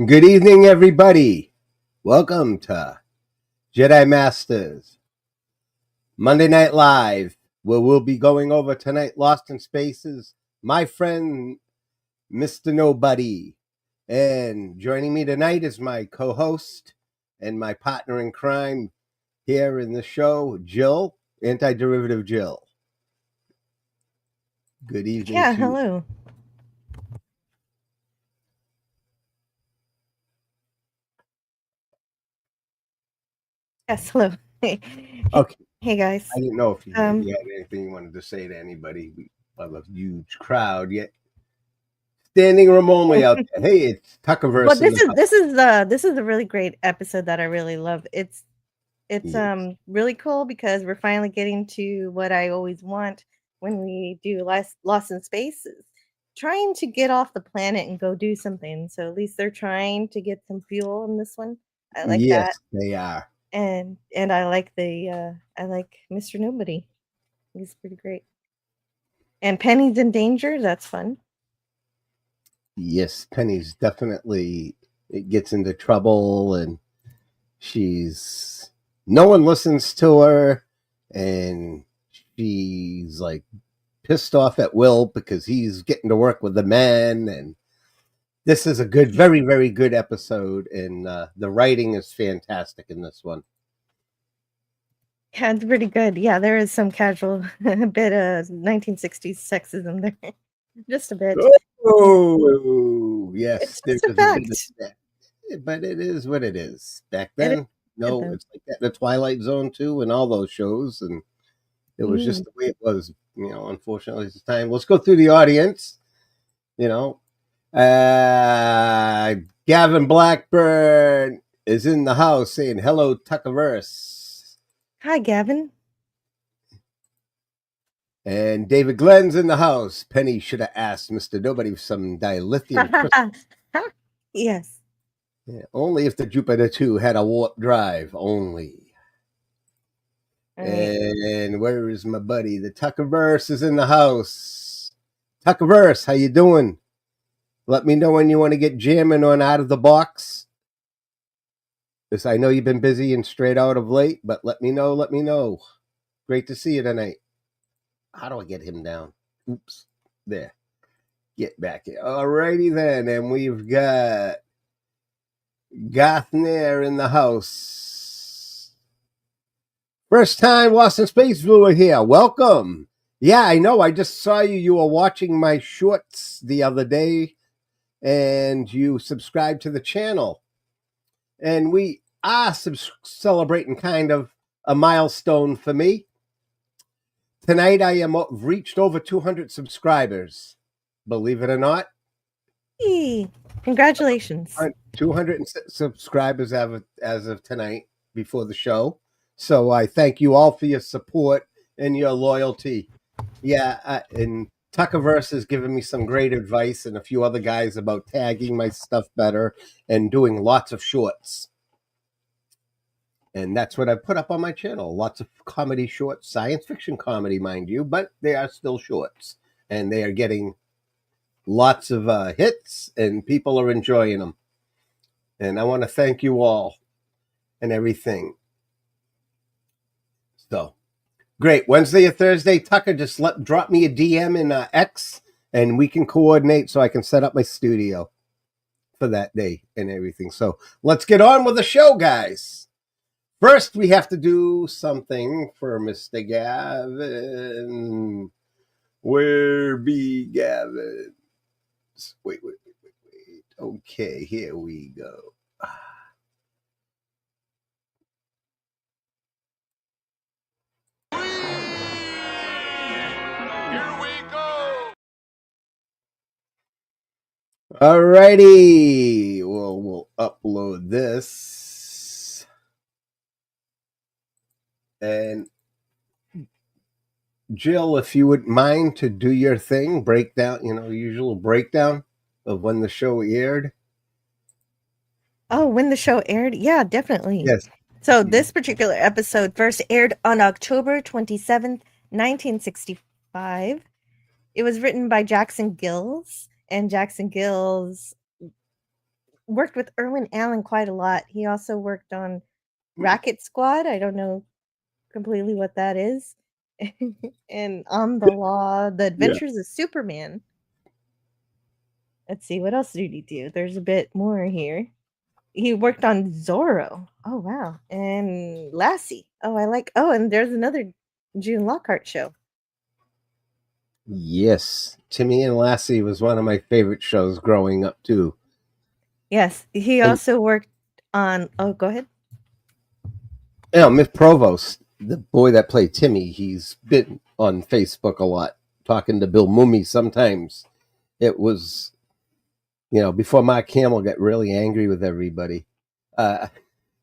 Good evening, everybody. Welcome to Jedi Masters Monday Night Live, where we'll be going over tonight Lost in Spaces, my friend, Mr. Nobody. And joining me tonight is my co-host and my partner in crime here in the show, Jill, Antiderivative Jill. Good evening Yeah, to you. hello. Yes, hello. Hey, Okay. hey guys. I didn't know if you had Um, anything you wanted to say to anybody. We have a huge crowd yet. Standing room only out there. Hey, it's well, Tuckerverse in this the is house. this is the this is a really great episode that I really love. It's Yes. really cool because we're finally getting to what I always want when we do Lost in Spaces, trying to get off the planet and go do something. So at least they're trying to get some fuel in this one. I like that, Yes, they are. and I like I like Mr. Nobody. He's pretty great. And Penny's in danger. That's fun. Yes, Penny's definitely it gets into trouble and she's no one listens to her and she's like pissed off at Will because he's getting to work with the men and this is a good very very good episode and the writing is fantastic in this one. Yeah, it's pretty good. Yeah, there is some casual a bit of 1960s sexism there. Just a bit. Oh, yes, It's there just a is a bit of fact. that. But it is what it is. Back It is then, good no, though. it's like that. The Twilight Zone too, and all those shows, and it was just Mm. the way it was. Unfortunately, it's time. Let's go through the audience. You know, Gavin Blackburn is in the house saying hello, Tuckerverse, Hi, Gavin. and David Glenn's in the house. Penny should have asked Mister Nobody for some dilithium crystal. Yes. Yeah, only if the Jupiter 2 had a warp drive, only. All right. And where is my buddy? The Tuckerverse is in the house. Tuckerverse, how you doing? Let me know when you want to get jamming on Out of the Box. Because I know you've been busy and straight out of late, but let me know, let me know. Great to see you tonight. How do I get him down? Oops. There. Get back here. Alrighty then. And we've got Gothnair in the house. First time Lost in Space viewer here. Welcome. Yeah, I know. I just saw you. You were watching my shorts the other day and you subscribed to the channel. And we are celebrating kind of a milestone for me. Tonight I am reached over 200 subscribers. Believe it or not. Hey, congratulations. 200 subscribers as of tonight before the show. So I thank you all for your support and your loyalty. Yeah, and Tuckerverse has given me some great advice and a few other guys about tagging my stuff better and doing lots of shorts. And that's what I put up on my channel. Lots of comedy shorts, science fiction comedy, mind you, but they are still shorts. And they are getting lots of hits and people are enjoying them. And I want to thank you all and everything. So great. Wednesday or Thursday, Tucker, just drop me a DM in X and we can coordinate so I can set up my studio for that day and everything. So let's get on with the show, guys. First, we have to do something for Mr. Gavin. Where be Gavin? Wait. Okay, here we go. Alrighty. Well, we'll upload this. And Jill, if you wouldn't mind to do your thing, breakdown, usual breakdown of when the show aired. Oh, when the show aired? Yeah, definitely. Yes. So this particular episode first aired on October 27th, 1965. It was written by Jackson Gills, and Jackson Gills worked with Irwin Allen quite a lot. He also worked on Racket Squad. I don't know completely what that is. And On the Law, The Yeah. Adventures of Superman. Let's see, what else did he do? There's a bit more here. He worked on Zorro. Oh wow. And Lassie. And there's another June Lockhart show. Yes, Timmy and Lassie was one of my favorite shows growing up too. Yes. He And also worked on go ahead. Miss Provost, the boy that played Timmy, he's been on Facebook a lot, talking to Bill Mummy. Sometimes it was, before Mark Hamill got really angry with everybody. Uh,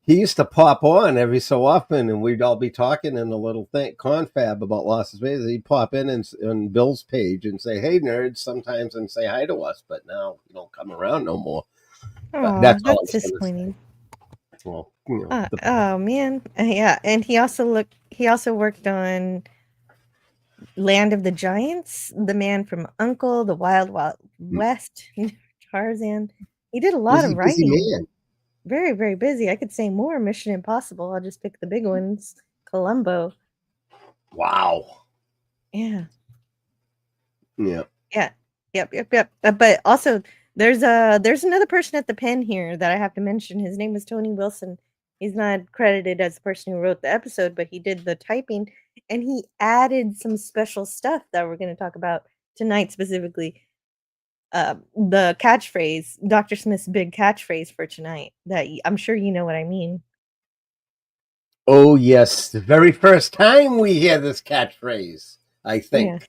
he used to pop on every so often, and we'd all be talking in a little confab about Lost in Space. He'd pop in and on Bill's page and say, "Hey, nerds," sometimes, and say hi to us. But now you don't come around no more. But Oh, that's all I that's was going to disappointing. say. Well, Oh man. Yeah, and he also worked on Land of the Giants, The Man from Uncle, The Wild Wild West, Tarzan. He did a lot of busy writing. man. Very, very busy. I could say more. Mission Impossible. I'll just pick the big ones. Columbo. Wow. Yeah. Yeah. Yeah. Yep. But also there's another person at the pen here that I have to mention. His name is Tony Wilson. He's not credited as the person who wrote the episode, but he did the typing and he added some special stuff that we're going to talk about tonight specifically. The catchphrase, Dr. Smith's big catchphrase for tonight that I'm sure you know what I mean. Oh yes, the very first time we hear this catchphrase, I think. Yeah.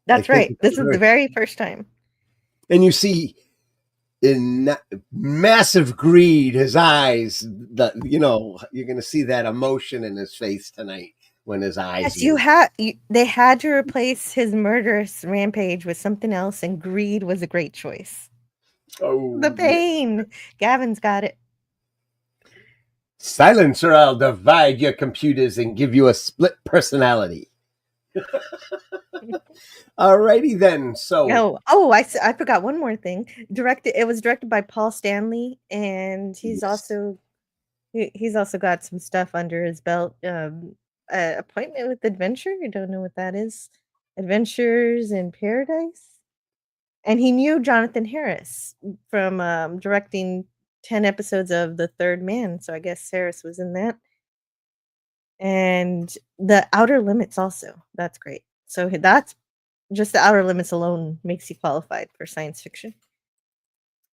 That's right. This is the very first time. And you see in massive greed, his eyes, you're going to see that emotion in his face tonight when his eyes. Yes, they had to replace his murderous rampage with something else, and greed was a great choice. Oh, the pain. Yeah. Gavin's got it. Silence or I'll divide your computers and give you a split personality. Alrighty then. So I forgot one more thing. It was directed by Paul Stanley, and he's also got some stuff under his belt. Appointment with Adventure. I don't know what that is. Adventures in Paradise. And he knew Jonathan Harris from directing 10 episodes of The Third Man. So I guess Harris was in that. And The Outer Limits also. That's great. So that's just The Outer Limits alone makes you qualified for science fiction.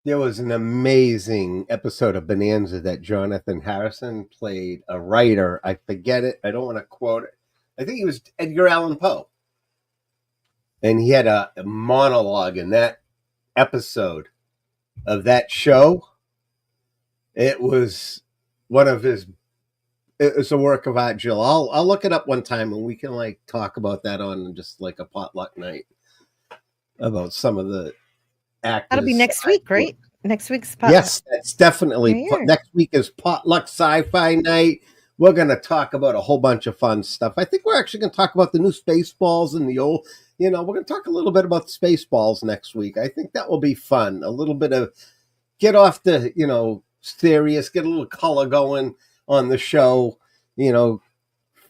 There was an amazing episode of Bonanza that Jonathan Harrison played a writer. I forget it. I don't want to quote it. I think he was Edgar Allan Poe. And he had a monologue in that episode of that show. It was it's a work of art, Jill. I'll look it up one time and we can talk about that on just like a potluck night about some of the actors. That'll be next week, right? Next week's potluck. Yes, that's definitely next week is potluck sci-fi night. We're going to talk about a whole bunch of fun stuff. I think we're actually going to talk about the new Spaceballs and the old, we're going to talk a little bit about the Spaceballs next week. I think that will be fun. A little bit of get off the, serious, get a little color going on the show,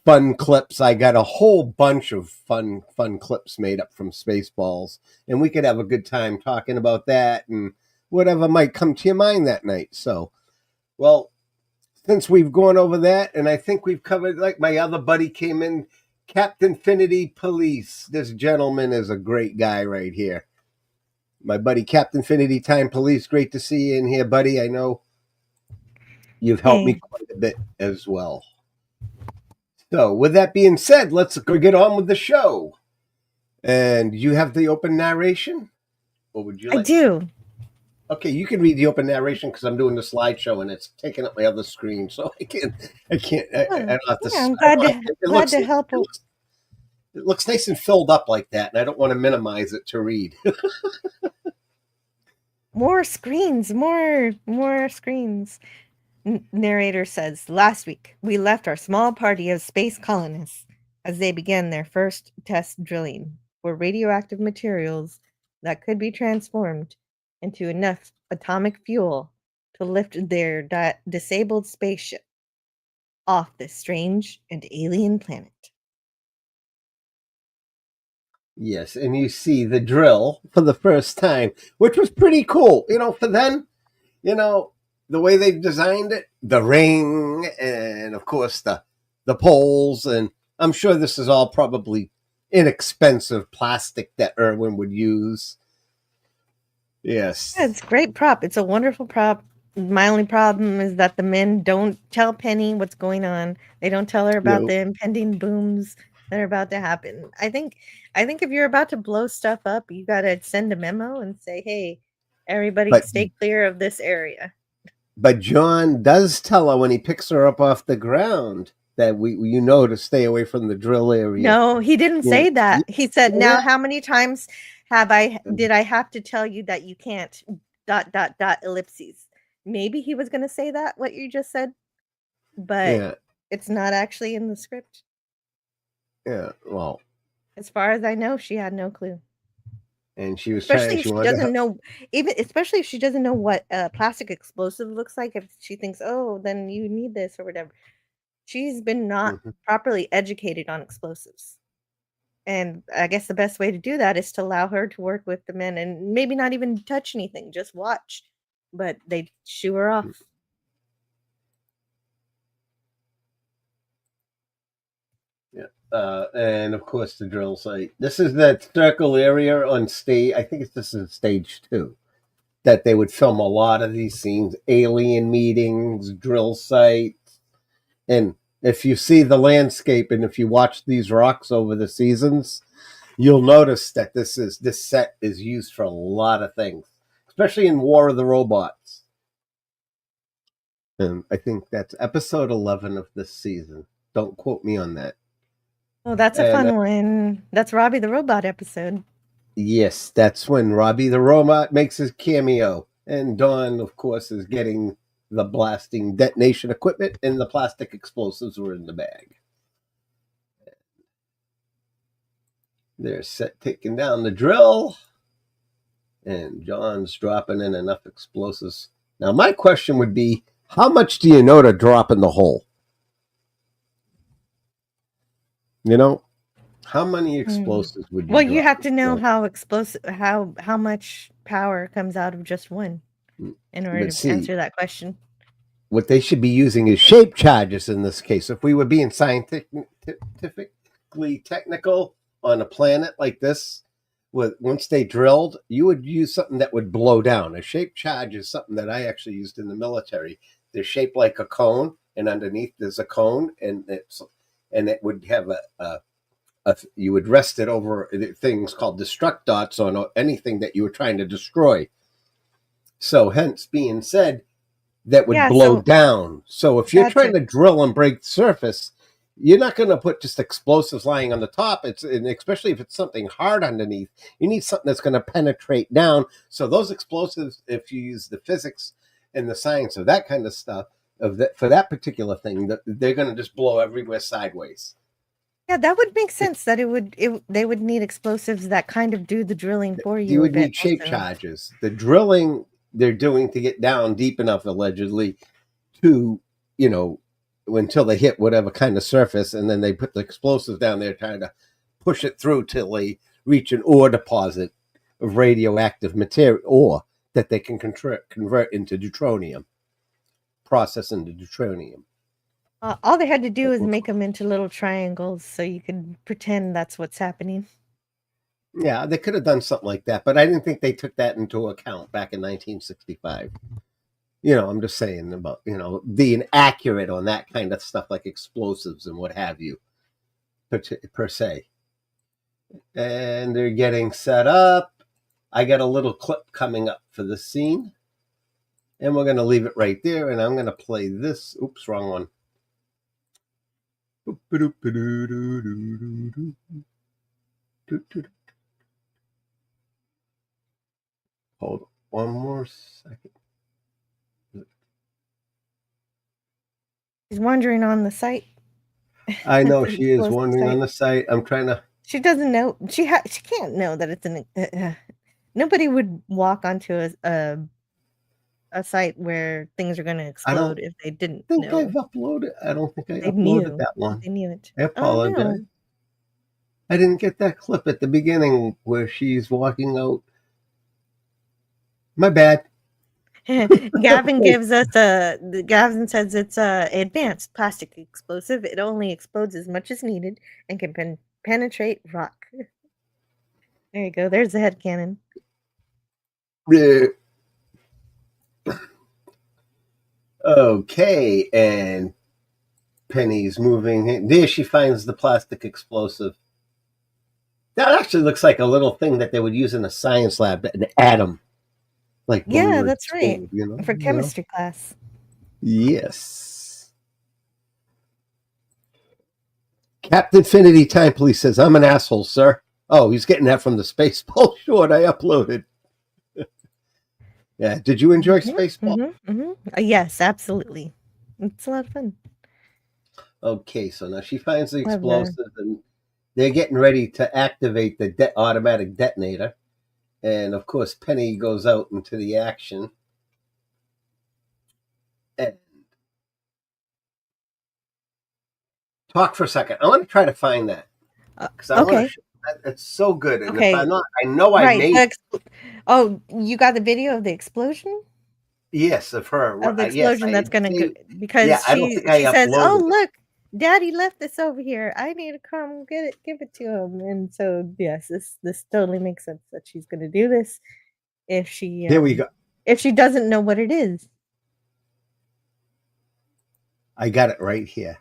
fun clips. I got a whole bunch of fun clips made up from Spaceballs, and we could have a good time talking about that and whatever might come to your mind that night. So, well, since we've gone over that, and I think we've covered, my other buddy came in, Captain Finity Police. This gentleman is a great guy right here. My buddy Captain Finity Time Police. Great to see you in here, buddy. I know you've helped me quite a bit as well. So, with that being said, let's go get on with the show. And you have the open narration? Or would you like? I do. Okay, you can read the open narration because I'm doing the slideshow and it's taking up my other screen, so I can't. I don't have to. I'm glad to help. It looks nice and filled up like that, and I don't want to minimize it to read. More screens. Narrator says, last week, we left our small party of space colonists as they began their first test drilling for radioactive materials that could be transformed into enough atomic fuel to lift their disabled spaceship off this strange and alien planet. Yes, and you see the drill for the first time, which was pretty cool. For then, the way they've designed it, the ring, and of course the poles, and I'm sure this is all probably inexpensive plastic that Irwin would use. Yes. Yeah, it's a great prop. It's a wonderful prop. My only problem is that the men don't tell Penny what's going on. They don't tell her about No, the impending booms that are about to happen. I think if you're about to blow stuff up, you gotta send a memo and say, "Hey, everybody, but stay clear of this area." but John does tell her when he picks her up off the ground that to stay away from the drill area. No, he didn't Yeah, say you that. He said, say "Now, that? how many times did I have to tell you that you can't dot dot dot ellipses?" Maybe he was gonna say that what you just said, but Yeah, it's not actually in the script. yeah. Well, As far as I know, she had no clue. and she was trying. Especially if She she wanted to doesn't help. know even especially if she doesn't know what a plastic explosive looks like, if she thinks, "Oh, then you need this," or whatever. She's been not Mhm. properly educated on explosives. And I guess the best way to do that is to allow her to work with the men and maybe not even touch anything, just watch. But they shoo her off. Yeah. And of course the drill site. This is that circle area on stage. I think this is stage 2 that they would film a lot of these scenes: alien meetings, drill sites, and if you see the landscape and if you watch these rocks over the seasons, you'll notice that this set is used for a lot of things, especially in War of the Robots. And I think that's episode 11 of this season. Don't quote me on that. Oh, that's a And fun one. That's Robbie the Robot episode. yes, that's when Robbie the Robot makes his cameo. And Dawn, of course, is getting the blasting detonation equipment, and the plastic explosives were in the bag. They're set taking down the drill, and John's dropping in enough explosives. Now, my question would be, how much do you know to drop in the hole? You know, how many Hmm. explosives would you Well, you drop? have to know how explosive how much power comes out of just one in order But to see, answer that question. what they should be using is shape charges in this case. If we were being scientifically technical on a planet like this, once they drilled, you would use something that would blow down. A shape charge is something that I actually used in the military. They're shaped like a cone, and underneath there's a cone, and it would have you would rest it over things called destruct dots on anything that you were trying to destroy. So, hence being said, that would Yeah, blow so down. So if you're trying gotcha. to drill and break the surface, you're not going to put just explosives lying on the top. And especially if it's something hard underneath, you need something that's going to penetrate down. So those explosives, if you use the physics and the science of that kind of stuff, for that particular thing, they're going to just blow everywhere sideways. Yeah, that would make sense that they would need explosives that kind of do the drilling for You you a would bit need shape also. charges. The drilling they're doing to get down deep enough, allegedly, to, you know, until they hit whatever kind of surface, and then they put the explosives down there trying to push it through till they reach an ore deposit of radioactive material, ore that they can convert into deuterium, process into deuterium. All they had to do is make them into little triangles so you could pretend that's what's happening. Yeah, they could have done something like that, but I didn't think they took that into account back in 1965. I'm just saying about, being accurate on that kind of stuff like explosives and what have you, per se. And they're getting set up. I got a little clip coming up for the scene, and we're going to leave it right there. And I'm going to play this. Oops, wrong one. Hold on one more second. She's wandering on the site. I know The she is explosive wandering on site. the site. I'm trying to. She doesn't know. She can't know that it's an. Nobody would walk onto a a site where things are going to I don't explode if they didn't think I've know. uploaded. I don't think I They uploaded knew. that one. They knew it. I Oh apologize. no. I didn't get that clip at the beginning where she's walking out. My bad. Gavin gives us Gavin says it's a advanced plastic explosive. It only explodes as much as needed and can penetrate rock. There you go. There's the headcanon. Okay, and Penny's moving. There she finds the plastic explosive. That actually looks like a little thing that they would use in a science lab, an atom, like when we Yeah, were in that's right. school, you know? For chemistry class. Yes. Captain Finity Time Police says, I'm an asshole, sir. Oh, he's getting that from the Spaceball short I uploaded. Yeah. Did you enjoy Spaceball? Yes, absolutely. It's a lot of fun. Okay, so now she finds the Love explosive, and they're getting ready to activate the automatic detonator. And of course, Penny goes out into the action. And talk for a second. I want to try to find that because I want okay. to. It's so good, and if Okay. I'm not, I know I Right. made. Oh, you got the video of the explosion? Yes, of her. Of the Yes, explosion I that's gonna go saved. Yeah, because I don't think I she says, "Oh, uploaded it. look, Daddy left this over here. I need to come get it, give it to him." And so, yes, this totally makes sense that she's gonna do this if Here we go. she doesn't know what it is. I got it right here.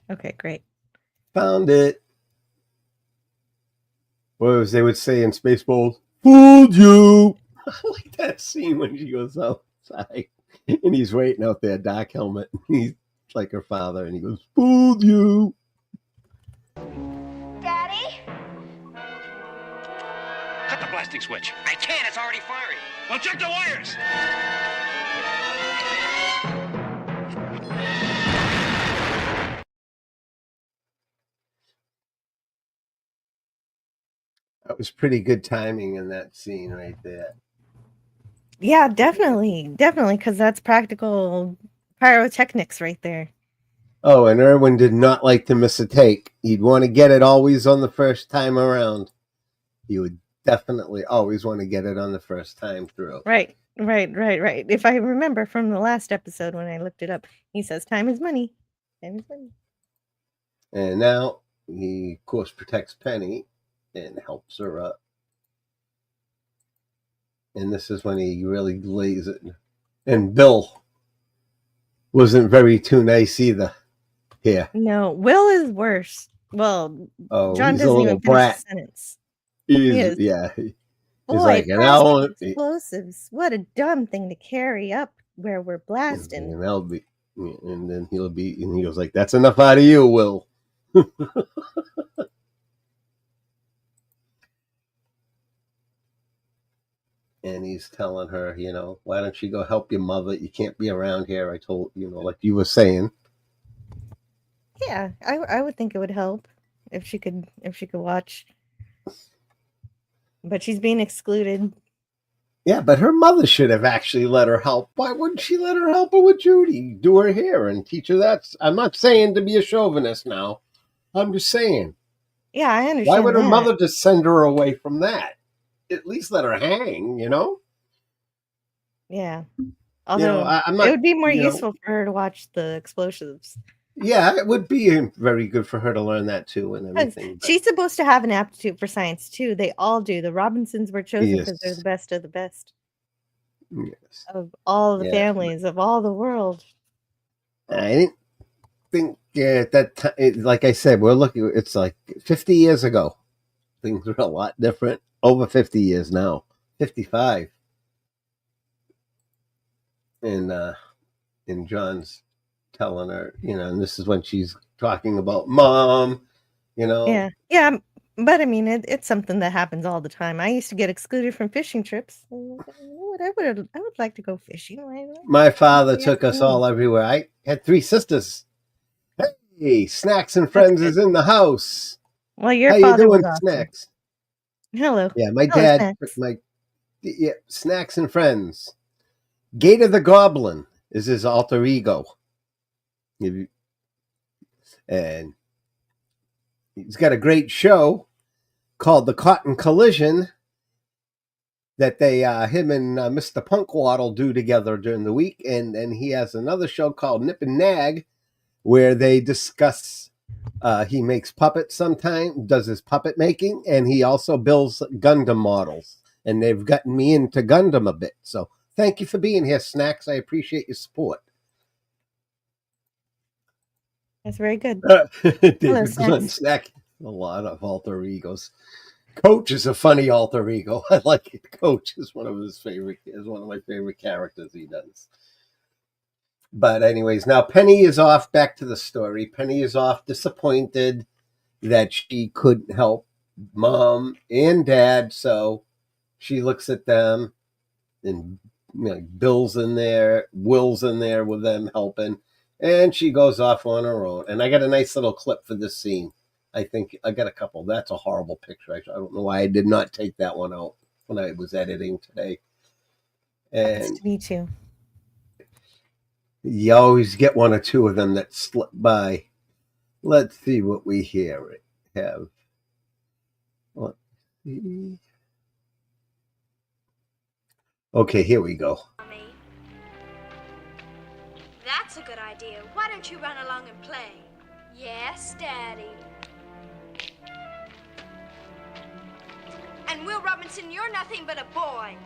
Okay, great. Found it. What was they would say in Spaceballs? Fooled you. I like that scene when she goes outside and he's waiting out there, dark helmet. He's like her father, and he goes, "Fooled you." Daddy? Cut the plastic switch. I can't, it's already firing. Well, check the wires. That was pretty good timing in that scene right there. Yeah, definitely, because that's practical pyrotechnics right there. Oh, and Irwin did not like to miss a take. He'd want to get it always on the first time around. He would definitely always want to get it on the first time through. Right. If I remember from the last episode when I looked it up, he says time is money. Time is money. And now he, of course, protects Penny and helps her up. And this is when he really lays it. And Bill wasn't very too nice either here. No, Will is worse. Well, John He's a doesn't little even finish brat. the sentence. He is. Yeah. Boy, He's like, and plastic explosives. What a dumb thing to carry up where we're blasting. And that'll be, and then he'll be, and he goes like, "That's enough out of you, Will." And he's telling her, why don't you go help your mother? You can't be around here. I told, like you were saying. Yeah, I would think it would help if she could watch. But she's being excluded. Yeah, but her mother should have actually let her help. Why wouldn't she let her help her with Judy? Do her hair and teach her that. I'm not saying to be a chauvinist now. I'm just saying. Yeah, I understand. Why would her mother just send her away from that? At least let her hang, Yeah. Although I'm not, it would be more useful for her to watch the explosives. Yeah, it would be very good for her to learn that too and everything. She's supposed to have an aptitude for science too. They all do. The Robinsons were chosen because they're the best of the best. Yes. Of all the families of all the world. I didn't think at that time, like I said, it's like 50 years ago. Things are a lot different. Over 50 years now. 55. And John's telling her, and this is when she's talking about Mom, Yeah, but I mean, it's something that happens all the time. I used to get excluded from fishing trips. You know what? I would like to go fishing. My father took us all everywhere. I had 3 sisters. Hey, Snacks and Friends is in the house. Well, your How father you doing, was awesome. Snacks? Hello. Yeah, my dad. Yeah, Snacks and Friends. Gator the Goblin is his alter ego. And he's got a great show called The Cotton Collision that him and Mr. Punkwaddle do together during the week. And he has another show called Nip and Nag where they discuss, he makes puppets sometimes, does his puppet making, and he also builds Gundam models. And they've gotten me into Gundam a bit. So thank you for being here, Snacks. I appreciate your support. That's very good. David Glenn Snack, a lot of alter egos. Coach is a funny alter ego. I like it. Coach is one of my favorite characters he does. But anyways, now Penny is off. Back to the story. Penny is off, disappointed that she couldn't help Mom and Dad. So she looks at them, and Bill's in there, Will's in there with them helping, and she goes off on her own. And I got a nice little clip for this scene. I think I got a couple. That's a horrible picture. I don't know why I did not take that one out when I was editing today. And me too. You always get one or two of them that slip by. Let's see what we have. Let's see. Okay, here we go. That's a good idea. Why don't you run along and play? Yes, Daddy. And Will Robinson, you're nothing but a boy.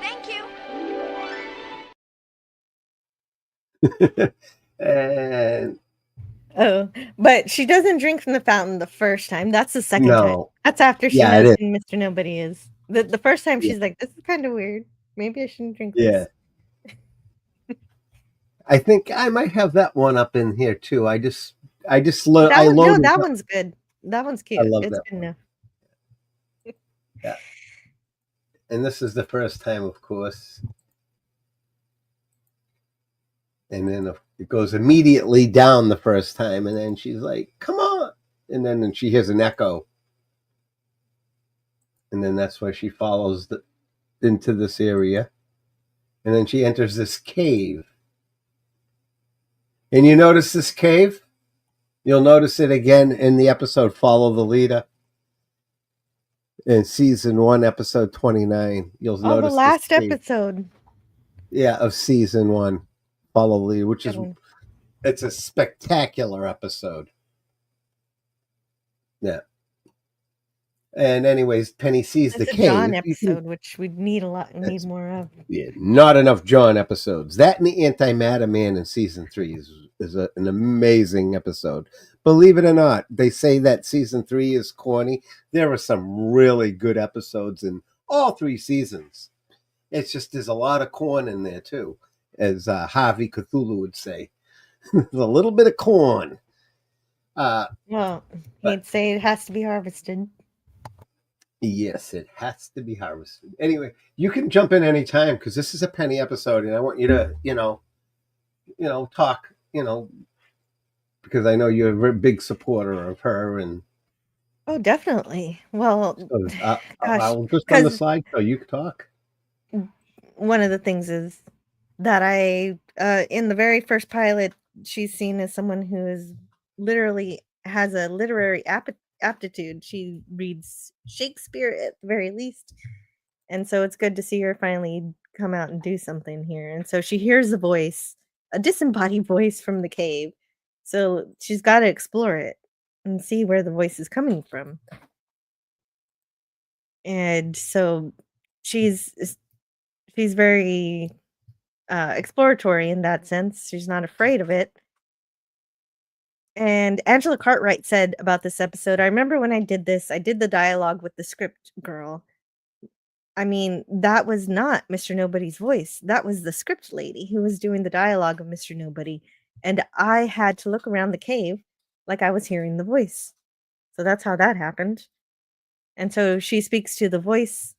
Thank you. And but she doesn't drink from the fountain the first time. That's the second time. That's after she knows who Mr. Nobody is. The first time she's like, this is kind of weird. Maybe I shouldn't drink this. I think I might have that one up in here too. I loaded. No, that one's good. That one's cute. It's good enough. Yeah. And this is the first time, of course. And then it goes immediately down the first time, and then she's like, come on. And then she hears an echo. And then that's why she follows into this area. And then she enters this cave. And you notice this cave? You'll notice it again in the episode Follow the Leader. In season 1, episode 29. You'll notice the last episode. Yeah, of season 1. Follow the Leader, which is it's a spectacular episode. Yeah. And anyways, Penny sees the cave. John episode, which we need need more of. Yeah, not enough John episodes. That and the Antimatter Man in season 3 is an amazing episode. Believe it or not, they say that season 3 is corny. There are some really good episodes in all 3 seasons. It's just there's a lot of corn in there too, as Harvey Cthulhu would say. There's a little bit of corn. Well, he'd say it has to be harvested. Yes, it has to be harvested. Anyway, you can jump in anytime because this is a Penny episode, and I want you to, talk, because I know you're a very big supporter of her. And oh, definitely. Well, I'll just on the side so you can talk. One of the things is that in the very first pilot, she's seen as someone who is literally has a literary aptitude. She reads Shakespeare at the very least, and so it's good to see her finally come out and do something here. And so she hears a voice, a disembodied voice from the cave, so she's got to explore it and see where the voice is coming from. And so she's very exploratory in that sense. She's not afraid of it. And Angela Cartwright said about this episode, I remember when I did this, I did the dialogue with the script girl. I mean, that was not Mr. Nobody's voice. That was the script lady who was doing the dialogue of Mr. Nobody. And I had to look around the cave like I was hearing the voice. So that's how that happened. And so she speaks to the voice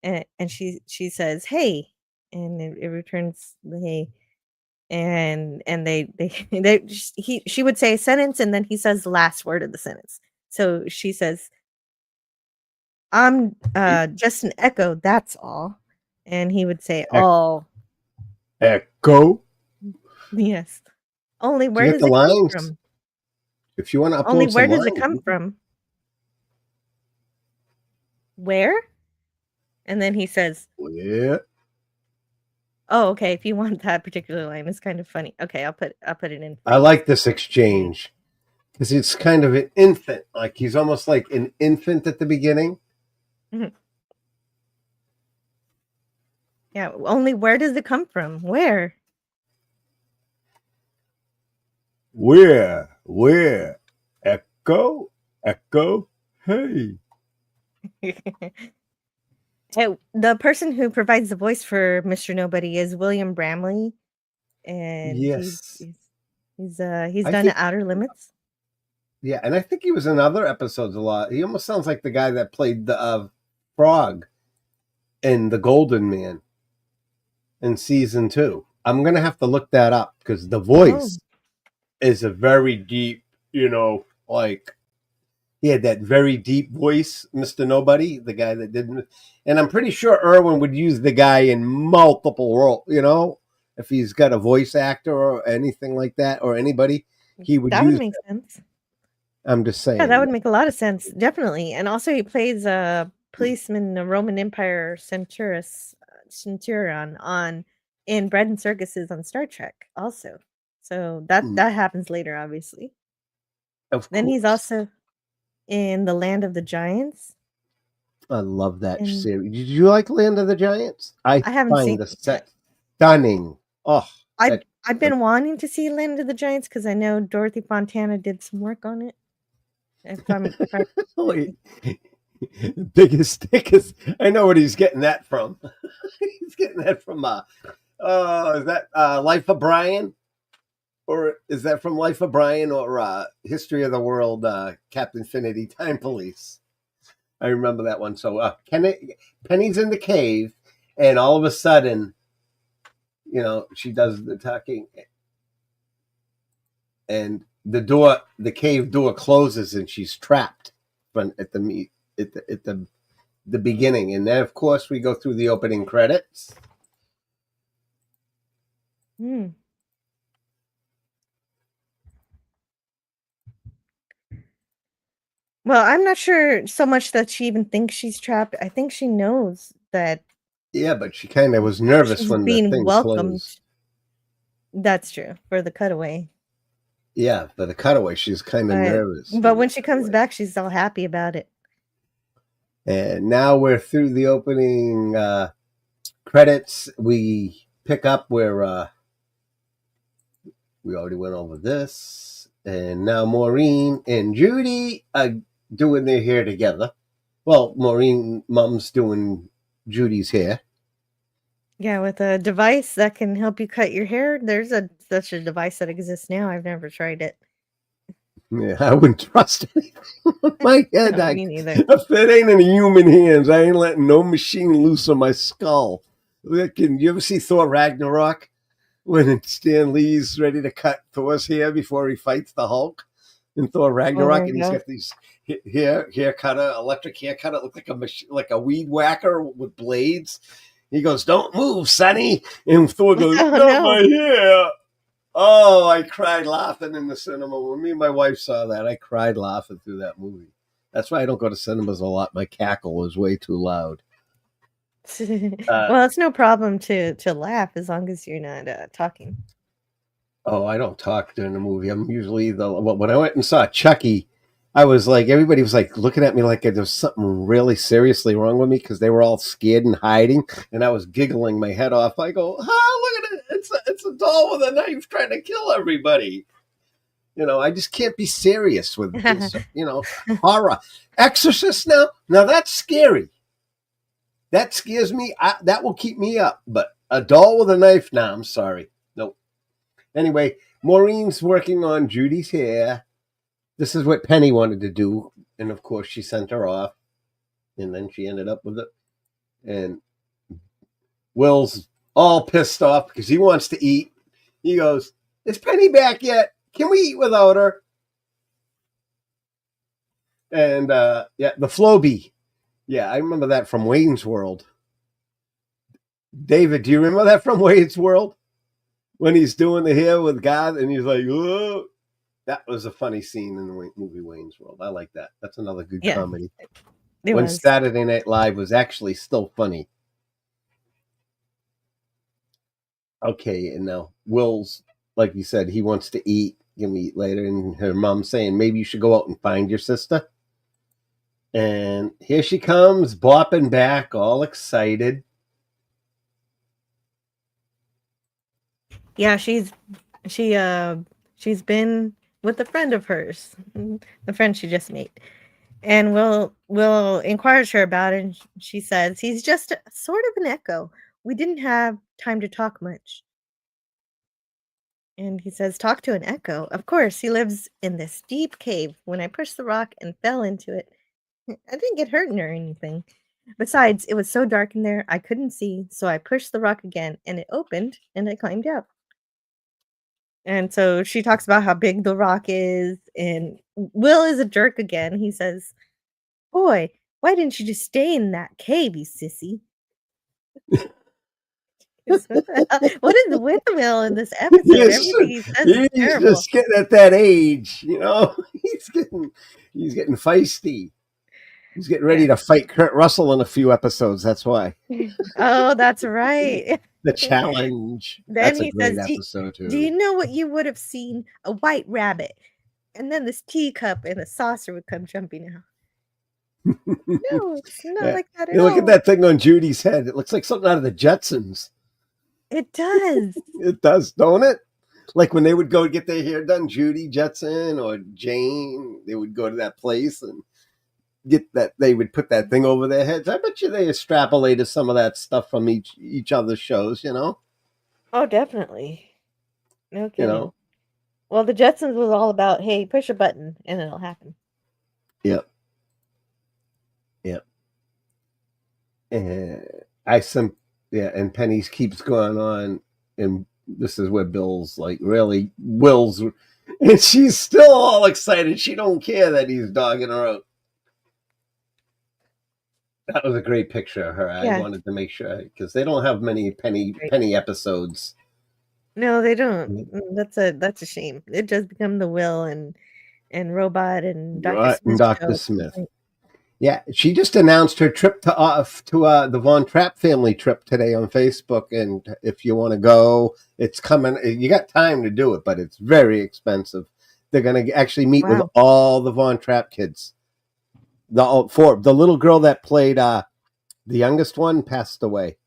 and she says, hey, and it returns the hey. And she would say a sentence, and then he says the last word of the sentence. So she says, "I'm just an echo, that's all." And he would say, "Oh, Echo. yes. Only Do you where get does the it come lines? from? If you want to Only upload where some does it lines, come from? Where?" And then he says, yeah. "Oh, okay, if you want that particular line, it's kind of funny. Okay, I'll put it in for I you." like this exchange because it's kind of an infant. Like he's almost like an infant at the beginning. Mhm. Yeah, only where does it come from? Where? Where? Echo? Echo? Hey. Hey, the person who provides the voice for Mr. Nobody is William Bramley, and Yes. he's I done think, Outer Limits. yeah, and I think he was in other episodes a lot. He almost sounds like the guy that played the frog in The Golden Man in season 2. I'm going to have to look that up because the Oh, voice is a very deep, like he had that very deep voice, Mr. Nobody, the guy that didn't. And I'm pretty sure Irwin would use the guy in multiple roles, if he's got a voice actor or anything like that, or anybody, he would that would use make it. sense. I'm just Yeah, that saying. would make a lot of sense, definitely. And also, he plays a policeman in the Roman Empire Centurion on in Bread and Circuses on Star Trek, also. So that happens later, obviously. Of Then he's course. also in The Land of the Giants, I love that and series. Did you like Land of the Giants? I I haven't find seen the it yet. set stunning. Oh, I've that I've been wanting to see Land of the Giants because I know Dorothy Fontana did some work on it. If I wait. Biggest thickest. I know what he's getting that from. He's getting that from is that Life of Brian? Or is that from Life of Brian or History of the World, Captain Finity Time Police? I remember that one. So Penny's in the cave, and all of a sudden, she does the talking, and the cave door closes, and she's trapped at the beginning. And then, of course, we go through the opening credits. Hmm. Well, I'm not sure so much that she even thinks she's trapped. I think she knows that Yeah, but she kind of was nervous she's when the being thing welcomed. closed. That's true for the cutaway. Yeah, for the cutaway, she's kind of nervous. But when she comes back, she's all happy about it. And now we're through the opening credits. We pick up where we already went over this. And now Maureen and Judy are doing their hair together. Well, Maureen, mom's doing Judy's hair. Yeah, with a device that can help you cut your hair. There's such a device that exists now. I've never tried it. Yeah, I wouldn't trust anything on my head. No, me neither. If it ain't in human hands, I ain't letting no machine loose on my skull. You ever see Thor Ragnarok? When Stan Lee's ready to cut Thor's hair before he fights the Hulk in Thor Ragnarok, and he's got these electric hair cutter, look like a weed whacker with blades. He goes, "Don't move, Sonny," and Thor goes, Oh, "Not no. my hair." Oh, I cried laughing in the cinema when me and my wife saw that. I cried laughing through that movie. That's why I don't go to cinemas a lot. My cackle is way too loud. Well, it's no problem to laugh as long as you're not talking. Oh, I don't talk during the movie. I'm usually when I went and saw Chucky, I was like, everybody was like looking at me like there was something really seriously wrong with me because they were all scared and hiding, and I was giggling my head off. I go, look at it! It's a doll with a knife trying to kill everybody. I just can't be serious with this, horror. Exorcist now that's scary. That scares me. That will keep me up. But a doll with a knife, I'm sorry. Nope. Anyway, Maureen's working on Judy's hair. This is what Penny wanted to do. And of course, she sent her off. And then she ended up with it. And Will's all pissed off because he wants to eat. He goes, "Is Penny back yet? Can we eat without her?" And yeah, the Floby. Yeah, I remember that from Wayne's World. David, do you remember that from Wayne's World? When he's doing the hair with God and he's like, "Oh," that was a funny scene in the movie Wayne's World. I like that. That's another good Yeah, comedy. it When was. Saturday Night Live was actually still funny. Okay, and now Will's, like you said, he wants to eat. Give me eat later. And her mom saying, maybe you should go out and find your sister. And here she comes, bopping back, all excited. Yeah, she's been with a friend of hers, the friend she just made. And Will inquires her about it, and she says he's just sort of an echo. We didn't have time to talk much. And he says, talk to an echo. Of course, he lives in this deep cave. When I pushed the rock and fell into it, I didn't get hurt or anything. Besides, it was so dark in there, I couldn't see. So I pushed the rock again, and it opened, and I climbed out. And so she talks about how big the rock is, and Will is a jerk again. He says, boy, why didn't you just stay in that cave, you sissy? What is with Will in this episode? Everything he says is He's terrible. just getting at that age, he's getting feisty. He's getting ready to fight Kurt Russell in a few episodes. That's why. Oh, that's right. The challenge. Then That's a he great says, episode do too. you know what you would have seen? A white rabbit. And then this teacup and a saucer would come jumping out. No, it's not like that at You look at all. that thing on Judy's head. It looks like something out of the Jetsons. It does. It does, don't it? Like when they would go get their hair done, Judy Jetson or Jane, they would go to that place and get that. They would put that thing over their heads. I bet you they extrapolated some of that stuff from each other's shows. Oh, definitely. No You kidding. know. Well, the Jetsons was all about, hey, push a button and it'll happen. Yep. And and Penny's keeps going on, and this is where Bill's like really Will's, and she's still all excited. She don't care that he's dogging her out. That was a great picture of her. Yeah. I wanted to make sure because they don't have many Penny episodes. No, they don't. That's a shame. It does become the Will and Robot and Dr. Smith Dr. show. Smith. Yeah, she just announced her trip to the Von Trapp family trip today on Facebook, and if you want to go, it's coming. You got time to do it, but it's very expensive. They're going to actually meet with all the Von Trapp kids. The little girl that played the youngest one passed away.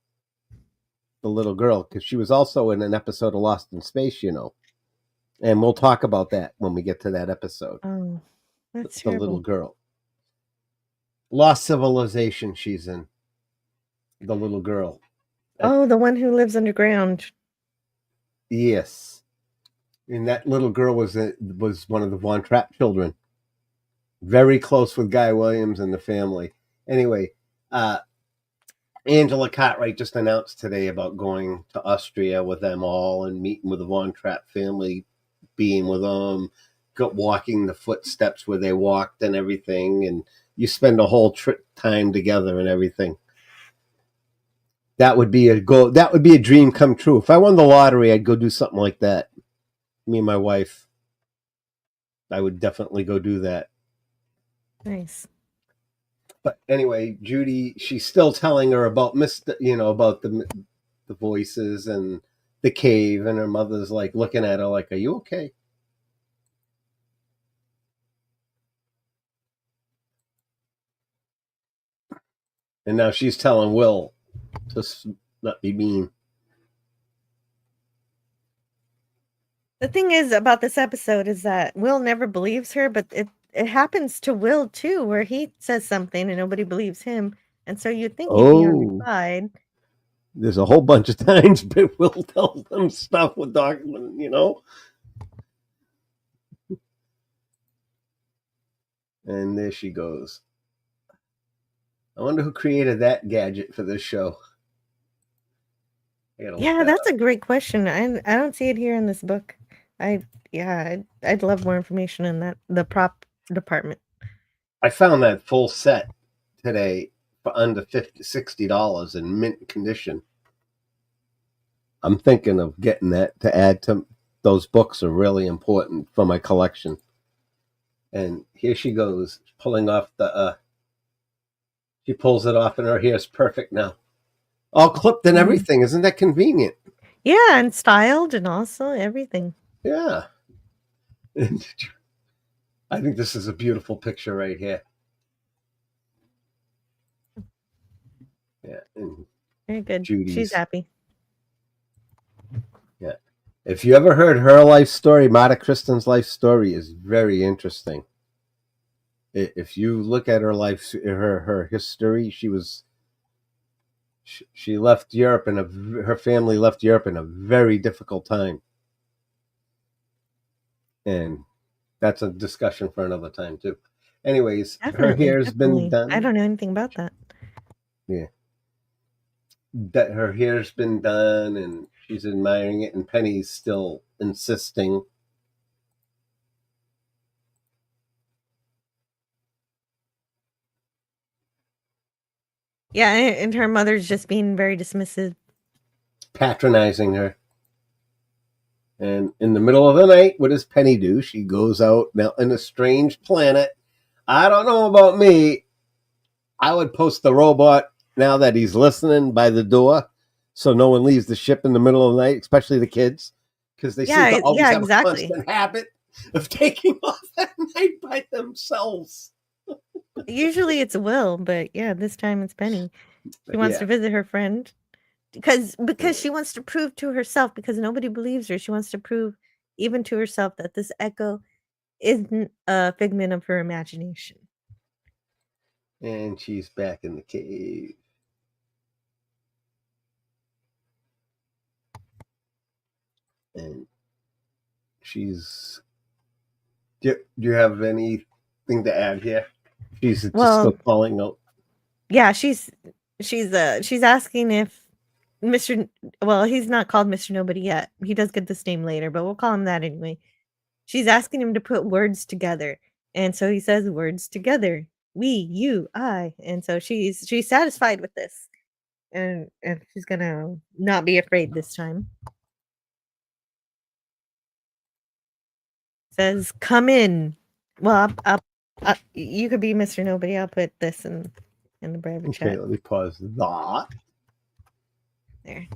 The little girl, because she was also in an episode of Lost in Space, and we'll talk about that when we get to that episode. Oh, that's the terrible. Little girl. Lost Civilization she's in. The little girl. Oh, the one who lives underground. Yes. And that little girl was one of the Von Trapp children. Very close with Guy Williams and the family. Anyway, Angela Cartwright just announced today about going to Austria with them all and meeting with the Von Trapp family, being with them, walking the footsteps where they walked and everything, and you spend a whole time together and everything. That would be a goal. That would be a dream come true. If I won the lottery, I'd go do something like that. Me and my wife, I would definitely go do that. Nice. But anyway, Judy, she's still telling her about about the voices and the cave, and her mother's like looking at her like, "Are you okay?" And now she's telling Will to not be mean. The thing is about this episode is that Will never believes her, but it happens to Will too, where he says something and nobody believes him, and so you'd think he'd be on your side. There's a whole bunch of times Will tells them stuff with Doc, And there she goes. I wonder who created that gadget for this show. I gotta look Yeah, that that's up. a great question. I don't see it here in this book. I'd love more information in the prop department. I found that full set today for under $60 in mint condition. I'm thinking of getting that to add to those books are really important for my collection. And here she goes, pulling off the she pulls it off and her hair's perfect now. All clipped and everything. Isn't that convenient? Yeah, and styled and also everything. Yeah. And I think this is a beautiful picture right here. Yeah. And Very good. Judy's. She's happy. Yeah. If you ever heard her life story, Mata Kristen's life story is very interesting. If you look at her life, her history, she left Europe and her family left Europe in a very difficult time. And that's a discussion for another time too. Anyways, her hair's been done. I don't know anything about that. Yeah. That her hair's been done and she's admiring it, and Penny's still insisting. Yeah, and her mother's just being very dismissive. Patronizing her. And in the middle of the night, what does Penny do? She goes out now in a strange planet. I don't know about me. I would post the robot now that he's listening by the door, so no one leaves the ship in the middle of the night, especially the kids, because they seem to always have a constant habit of taking off at night by themselves. Usually it's Will, but yeah, this time it's Penny. She wants to visit her friend because she wants to prove to herself, because nobody believes her. She wants to prove even to herself that this echo isn't a figment of her imagination. And she's back in the cave. And she's... Do you have anything to add here? She's just still calling out. Yeah, she's asking if Mr. Well, he's not called Mr. Nobody yet. He does get this name later, but we'll call him that anyway. She's asking him to put words together. And so he says words together. We, you, I. And so she's satisfied with this. And she's gonna not be afraid this time. Says, come in. Well, you could be Mr. Nobody. I'll put this in the private chat. Okay, let me pause that. There.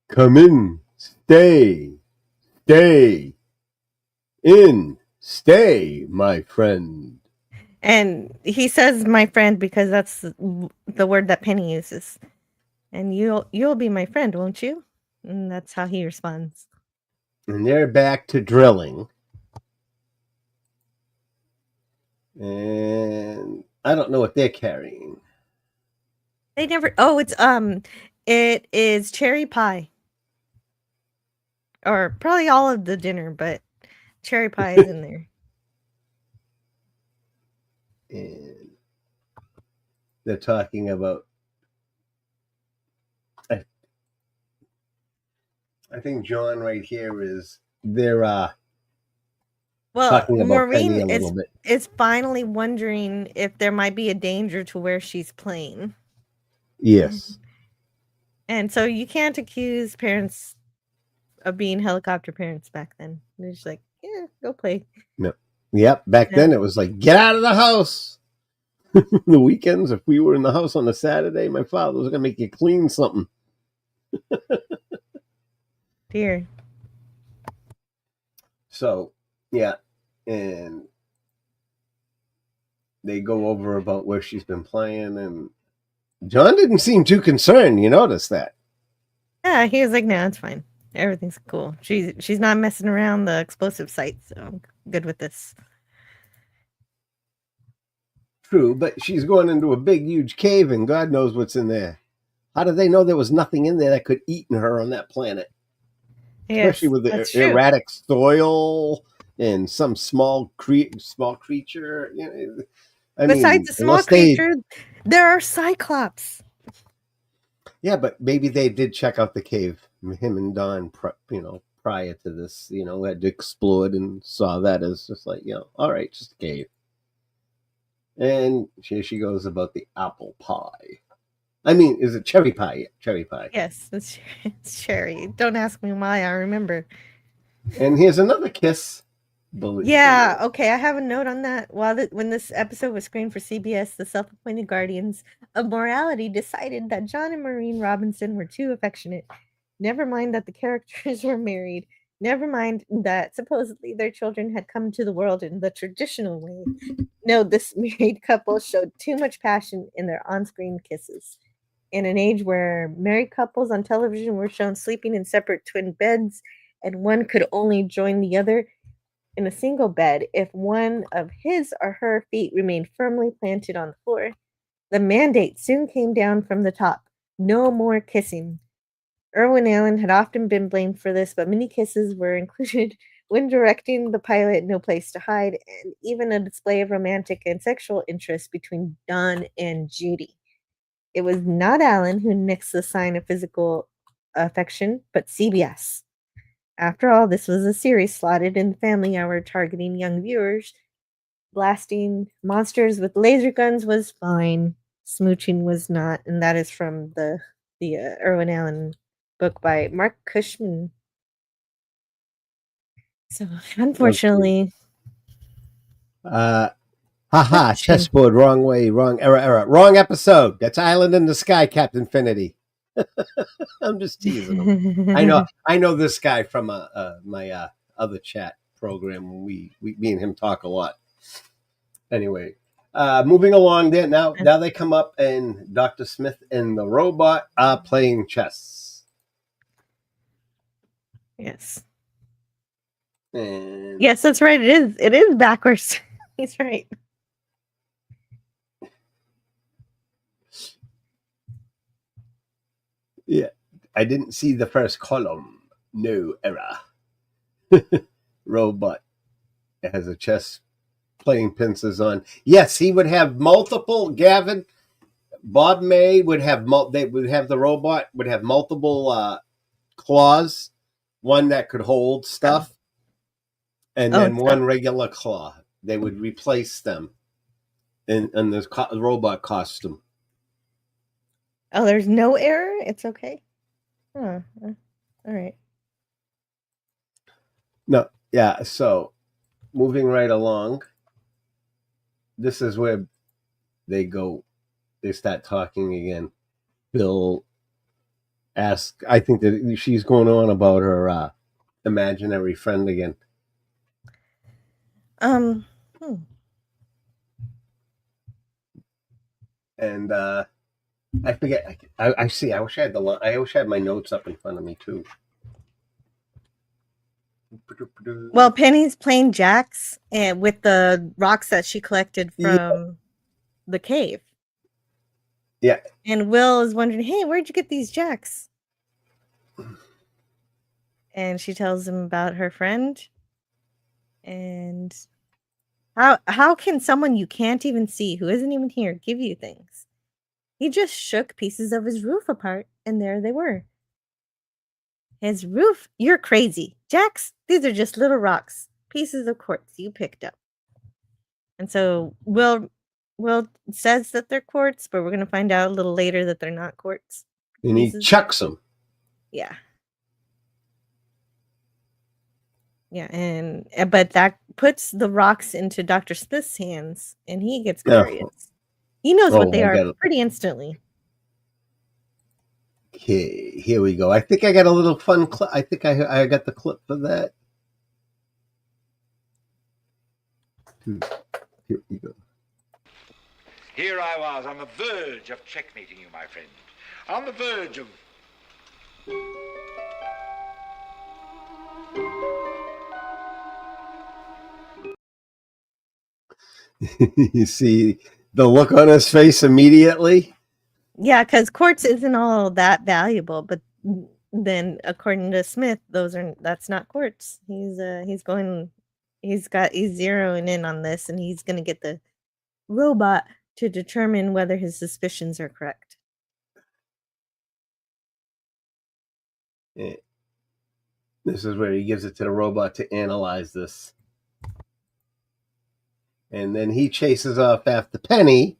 Come in. Stay. Stay. In. Stay, my friend. And he says my friend because that's the word that Penny uses. And you'll be my friend, won't you? And that's how he responds. And they're back to drilling. And I don't know what they're carrying. They never... Oh, it is cherry pie. Or probably all of the dinner, but cherry pie is in there. And they're talking about... I think John right here is... They're talking about Penny a little bit. Is finally wondering if there might be a danger to where she's playing. Yes. And so you can't accuse parents of being helicopter parents back then. They're just like, yeah, go play. No. Yep. Back then it was like, get out of the house. The weekends, if we were in the house on a Saturday, my father was going to make you clean something. Dear. So, yeah. And they go over about where she's been playing, and John didn't seem too concerned. You notice that? Yeah, he was like, no, it's fine. Everything's cool. She's not messing around the explosive site, so I'm good with this. True, but she's going into a big, huge cave, and God knows what's in there. How did they know there was nothing in there that could eat her on that planet? Yes, especially with the erratic soil and some small creature. You know, Besides the small creature, there are cyclops. Yeah, but maybe they did check out the cave. Him and Don, prior to this, had explored and saw that as just like, all right, just a cave. And here she goes about the apple pie. I mean, is it cherry pie? Yeah, cherry pie. Yes, it's cherry. Don't ask me why. I remember. And here's another kiss. Yeah, okay. I have a note on that. When this episode was screened for CBS, the self-appointed guardians of morality decided that John and Maureen Robinson were too affectionate. Never mind that the characters were married. Never mind that supposedly their children had come to the world in the traditional way. No, this married couple showed too much passion in their on-screen kisses. In an age where married couples on television were shown sleeping in separate twin beds and one could only join the other in a single bed if one of his or her feet remained firmly planted on the floor, the mandate soon came down from the top. No more kissing. Irwin Allen had often been blamed for this, but many kisses were included when directing the pilot No Place to Hide, and even a display of romantic and sexual interest between Don and Judy. It was not Allen who nixed the sign of physical affection, but CBS. After all, this was a series slotted in the family hour targeting young viewers. Blasting monsters with laser guns was fine. Smooching was not, and that is from the Irwin Allen book by Mark Cushman. So, unfortunately, Haha, chessboard, wrong way, wrong error. Wrong episode. That's Island in the Sky, Captain Infinity. I'm just teasing him. I know this guy from my other chat program. We me and him talk a lot. Anyway, moving along there. Now they come up and Dr. Smith and the robot are playing chess. Yes. And yes, that's right. It is backwards. He's right. Yeah, I didn't see the first column. No error. Robot has a chess playing pincers on. Yes, he would have multiple. Gavin, Bob May would have. They would have the robot would have multiple claws. One that could hold stuff, and then one regular claw. They would replace them in this robot costume. Oh, there's no error? It's okay. Huh. All right. No, yeah. So, moving right along, this is where they start talking again. Bill asks, I think that she's going on about her imaginary friend again. And I forget. I see. I wish I had I wish I had my notes up in front of me too. Well, Penny's playing jacks and with the rocks that she collected from the cave. Yeah. And Will is wondering, hey, where'd you get these jacks? And she tells him about her friend. And how can someone you can't even see, who isn't even here, give you things? He just shook pieces of his roof apart, and there they were. His roof? You're crazy. Jacks? These are just little rocks. Pieces of quartz you picked up. And so Will says that they're quartz, but we're going to find out a little later that they're not quartz. And he chucks them. Yeah. Yeah, but that puts the rocks into Dr. Smith's hands, and he gets curious. He knows what they are pretty instantly. Okay, here we go. I think I got a little fun clip. I think I got the clip for that. Here we go. Here I was on the verge of checkmating you, my friend. On the verge of... You see the look on his face immediately? Yeah, because quartz isn't all that valuable, but then according to Smith, that's not quartz. He's zeroing in on this, and he's gonna get the robot to determine whether his suspicions are correct. And this is where he gives it to the robot to analyze this. And then he chases off after Penny.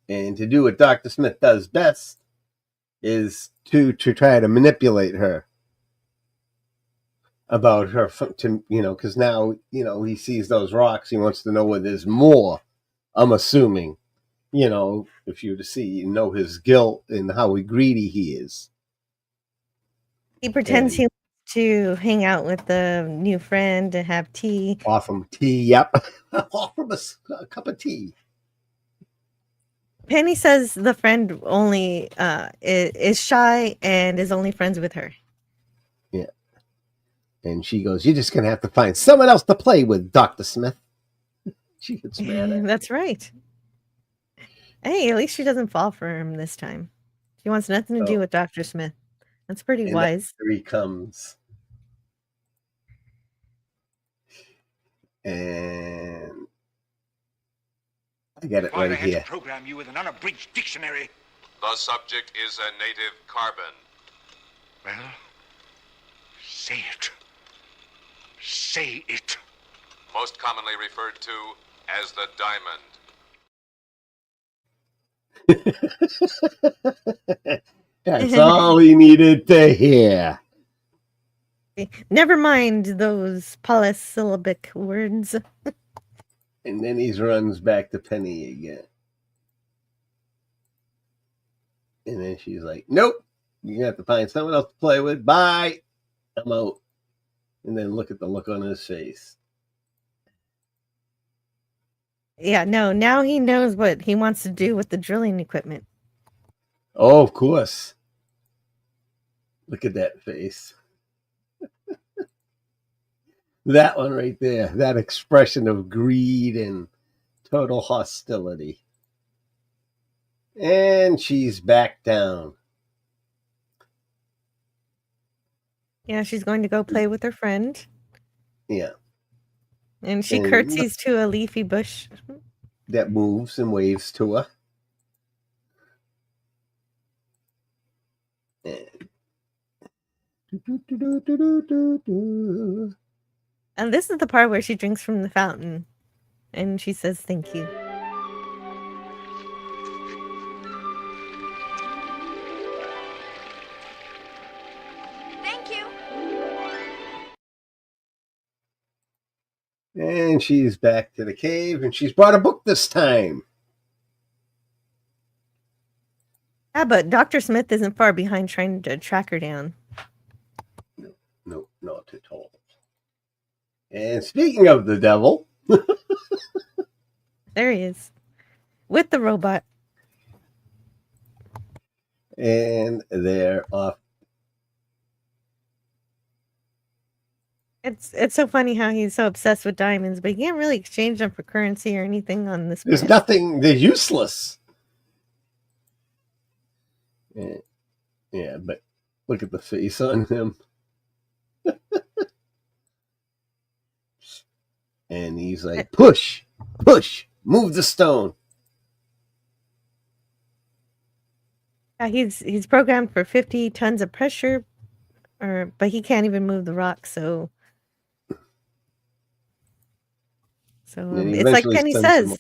And to do what Dr. Smith does best is to try to manipulate her about her, because now, he sees those rocks. He wants to know where there's more. I'm assuming, if you were to see, his guilt and how greedy he is. He pretends he wants to hang out with the new friend and have tea. Offer him tea, yep. Offer him a cup of tea. Penny says the friend only is shy and is only friends with her. Yeah. And she goes, "You're just going to have to find someone else to play with, Dr. Smith." She gets mad at him. That's right. Hey, at least she doesn't fall for him this time. She wants nothing to do with Dr. Smith. That's pretty wise. Here he comes. And I got it right here. I had to program you with an unabridged dictionary. The subject is a native carbon. Well, say it. Say it. Most commonly referred to as the diamond. That's all he needed to hear. Never mind those polysyllabic words. And then he runs back to Penny again. And then she's like, "Nope, you're going to have to find someone else to play with. Bye. I'm out." And then look at the look on his face. Yeah, no, now he knows what he wants to do with the drilling equipment. Oh, of course. Look at that face. That one right there. That expression of greed and total hostility. And she's back down. Yeah, she's going to go play with her friend. Yeah. And she curtsies to a leafy bush that moves and waves to her. And this is the part where she drinks from the fountain. And she says, "Thank you." Thank you. And she's back to the cave, and she's brought a book this time. Yeah, but Dr. Smith isn't far behind trying to track her down. No, not at all. And speaking of the devil... There he is. With the robot. And they're off. It's so funny how he's so obsessed with diamonds, but he can't really exchange them for currency or anything on this There's planet. nothing. They're useless. Yeah, but look at the face on him. And he's like, push, move the stone. Yeah, he's programmed for 50 tons of pressure, but he can't even move the rock. So it's like Penny says.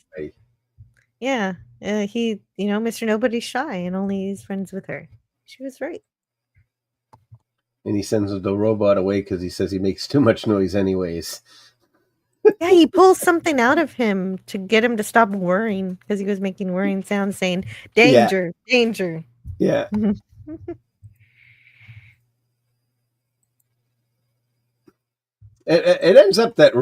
Yeah, Mr. Nobody's shy and only is friends with her. She was right. And he sends the robot away because he says he makes too much noise anyways. Yeah, he pulls something out of him to get him to stop worrying because he was making worrying sounds saying, "Danger, danger." Yeah. It ends up that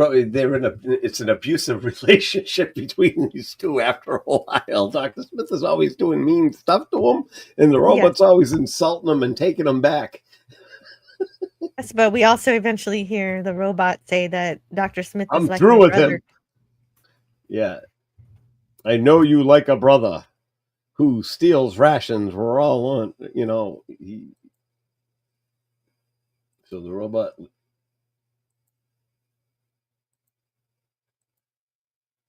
it's an abusive relationship between these two after a while. Dr. Smith is always doing mean stuff to him, and the robot's always insulting him and taking him back. Yes, but we also eventually hear the robot say that Dr. Smith is like through my with brother. him. Yeah. "I know you like a brother who steals rations. We're all on, So the robot...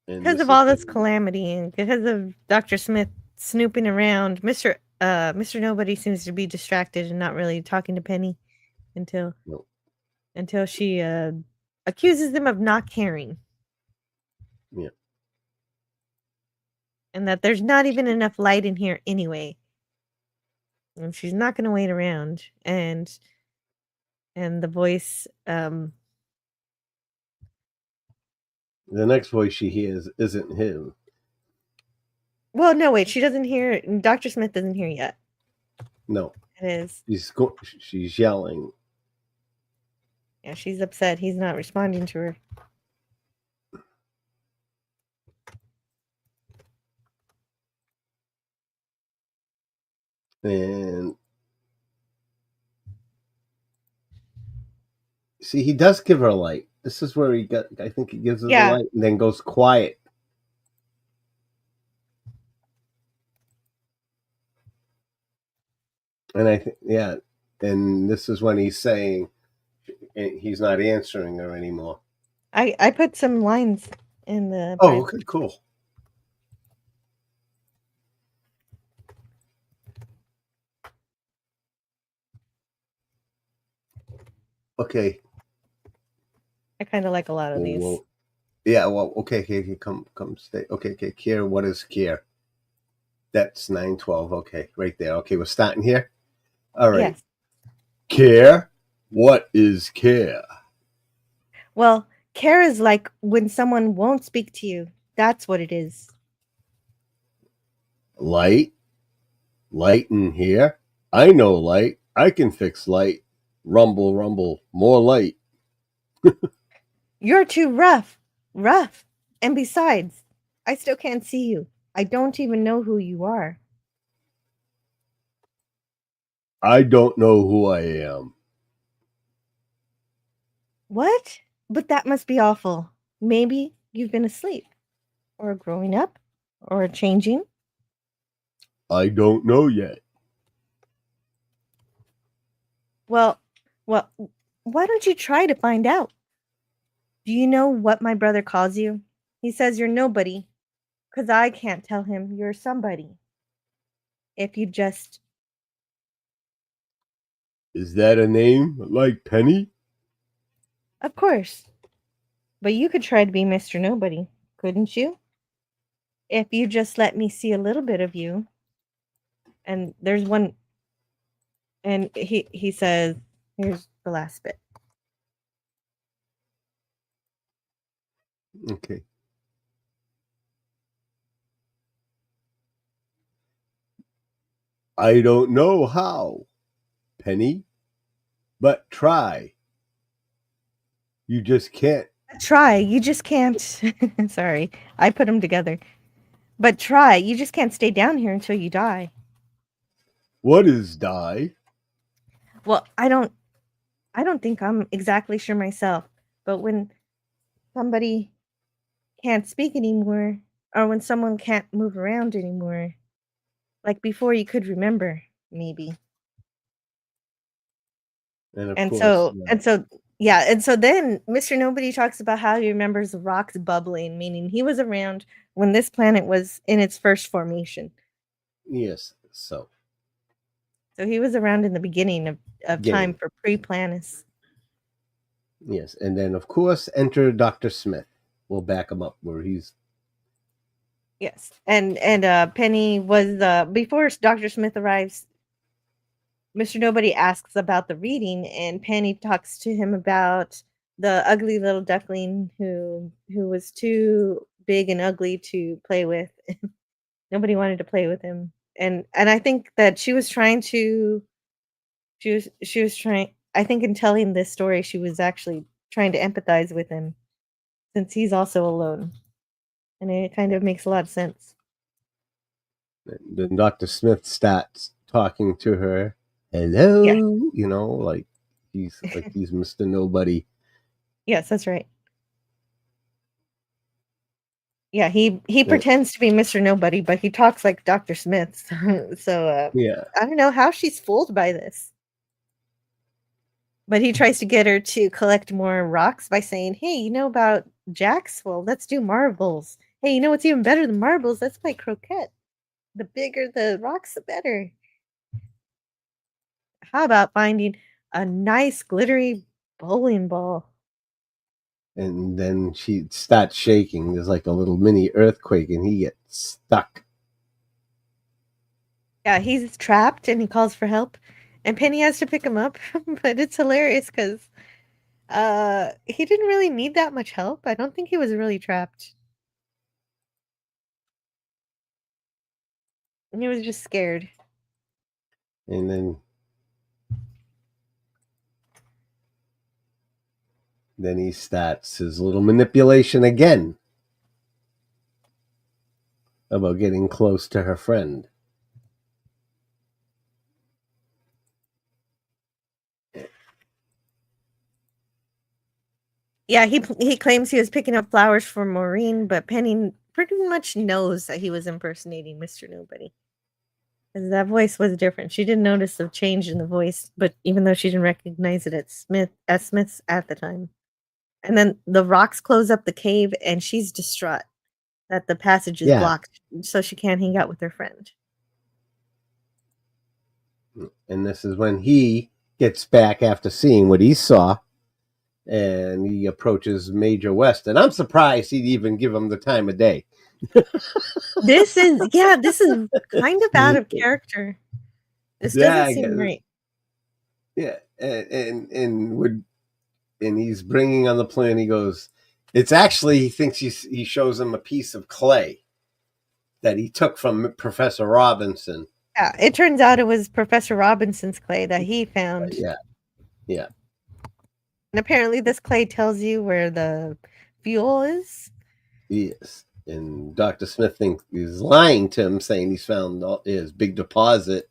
Because of all this calamity and because of Dr. Smith snooping around, Mr. Nobody seems to be distracted and not really talking to Penny. until No. she accuses them of not caring. Yeah. And that there's not even enough light in here anyway. And she's not going to wait around. And the voice, The next voice she hears isn't him. well, no, wait, she doesn't hear. Dr. Smith doesn't hear yet. No, It is. she's yelling. Yeah, she's upset. He's not responding to her. And see, he does give her light. This is where I think he gives her the light and then goes quiet. And I think, yeah, and this is when he's saying he's not answering her anymore. I put some lines in the. Oh, okay, cool. Okay. I kind of like a lot of these. Well, yeah, well, okay, come stay. Okay, care, what is care? That's 912. Okay, right there. Okay, we're starting here. All right. Yes. Care? What is care? Well, care is like when someone won't speak to you. That's what it is. Light? Light in here? I know light. I can fix light. Rumble, rumble. More light. You're too rough. Rough. And besides, I still can't see you. I don't even know who you are. I don't know who I am. What? But that must be awful. Maybe you've been asleep, or growing up, or changing. I don't know yet. Well, why don't you try to find out? Do you know what my brother calls you? He says you're nobody, 'cause I can't tell him you're somebody. If you just... Is that a name like Penny? Of course. But you could try to be Mr. Nobody, couldn't you? If you just let me see a little bit of you. And there's one, and he says, here's the last bit. Okay. I don't know how, Penny, but try. You just can't. Try, you just can't. Sorry, I put them together. But try, you just can't stay down here until you die. What is die? Well, I don't think I'm exactly sure myself. But when somebody can't speak anymore, or when someone can't move around anymore, like before you could remember, maybe. And so then Mr. Nobody talks about how he remembers the rocks bubbling, meaning he was around when this planet was in its first formation. Yes, so he was around in the beginning of time for pre-Planus. Yes, and then of course enter Dr. Smith. We'll back him up where he's... Yes, and Penny was before Dr. Smith arrives. Mr. Nobody asks about the reading, and Penny talks to him about the ugly little duckling who was too big and ugly to play with. Nobody wanted to play with him, and I think that she was trying. I think in telling this story, she was actually trying to empathize with him, since he's also alone, and it kind of makes a lot of sense. Then Dr. Smith starts talking to her. Hello, you know, like he's Mr. Nobody. Yes, that's right. Yeah, he pretends to be Mr. Nobody, but he talks like Dr. Smith. So yeah, I don't know how she's fooled by this. But he tries to get her to collect more rocks by saying, "Hey, you know about jacks? Well, let's do marbles. Hey, you know what's even better than marbles? Let's play croquet. The bigger the rocks, the better. How about finding a nice glittery bowling ball. And then she starts shaking. There's like a little mini earthquake, and he gets stuck. Yeah, he's trapped and he calls for help, and Penny has to pick him up. But it's hilarious because he didn't really need that much help. I don't think he was really trapped. He was just scared. And then he starts his little manipulation again about getting close to her friend. Yeah, he claims he was picking up flowers for Maureen, but Penny pretty much knows that he was impersonating Mr. Nobody. Because that voice was different. She didn't notice the change in the voice, but even though she didn't recognize it as Smith's at the time. And then the rocks close up the cave, and she's distraught that the passage is blocked, so she can't hang out with her friend. And this is when he gets back after seeing what he saw, and he approaches Major West. And I'm surprised he'd even give him the time of day. This is kind of out of character. This doesn't seem right. Yeah, and he's bringing on the plan. He goes, it's actually, he thinks he shows him a piece of clay that he took from Professor Robinson. Yeah, it turns out it was Professor Robinson's clay that he found. Yeah. And apparently this clay tells you where the fuel is. Yes. And Dr. Smith thinks he's lying to him, saying he's found his big deposit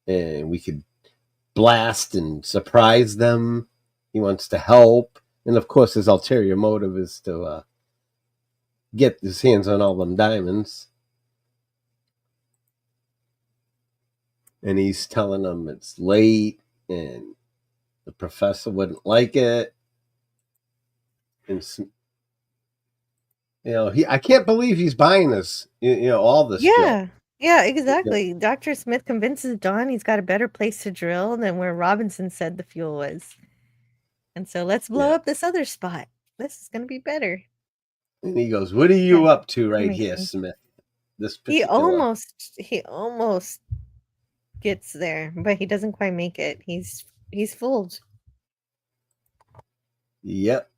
and we could blast and surprise them. He wants to help. And of course, his ulterior motive is to get his hands on all them diamonds. And he's telling them it's late and the professor wouldn't like it. And I can't believe he's buying this, all this. Yeah, exactly. Dr. Smith convinces Don he's got a better place to drill than where Robinson said the fuel was. And so let's blow up this other spot. This is going to be better. And he goes, what are you up to right here, Smith? He almost gets there, but he doesn't quite make it. He's fooled. Yep.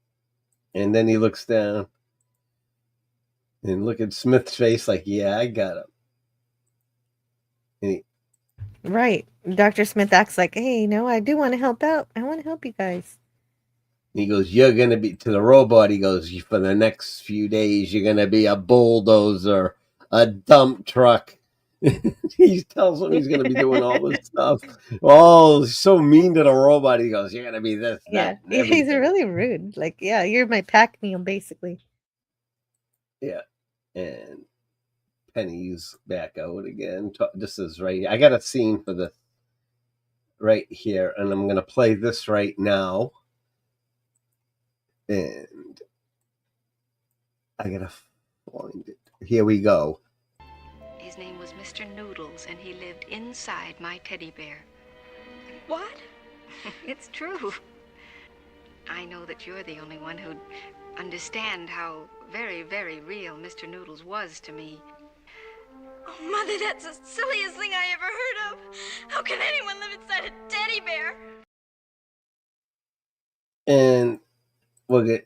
And then he looks down and look at Smith's face like, yeah, I got him. Right. Dr. Smith acts like, hey, I do want to help out. I want to help you guys. And he goes, you're going to be, to the robot, he goes, for the next few days, you're going to be a bulldozer, a dump truck. He tells him he's going to be doing all this stuff. Oh, so mean to the robot. He goes, you're going to be this. Yeah, he's really rude. Like, yeah, you're my pack meal, basically. Yeah. And Penny's back out again. This is right. I got a scene for this right here, and I'm going to play this right now. And I got to find it. Here we go. His name was Mr. Noodles, and he lived inside my teddy bear. What? It's true. I know that you're the only one who'd understand how very, very real Mr. Noodles was to me. Oh, Mother, that's the silliest thing I ever heard of. How can anyone live inside a teddy bear? And look at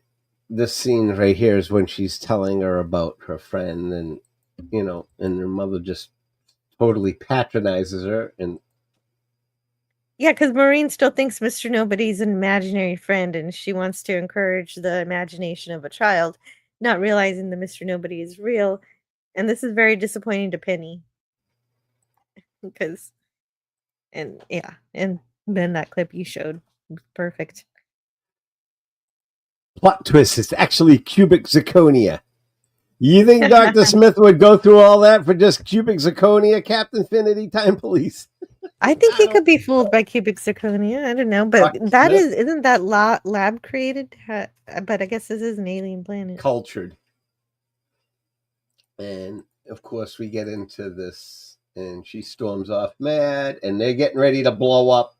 this scene right here is when she's telling her about her friend, and and her mother just totally patronizes her. And yeah, because Maureen still thinks Mr. Nobody's an imaginary friend, and she wants to encourage the imagination of a child, not realizing that Mr. Nobody is real. And this is very disappointing to Penny. And then that clip you showed was perfect. Plot twist, it's actually cubic zirconia. You think Dr. Smith would go through all that for just cubic zirconia, Captain Finity, Time Police? I think he could be fooled by cubic zirconia. I don't know, but isn't that lab created? But I guess this is an alien planet. Cultured. And of course we get into this, and she storms off mad, and they're getting ready to blow up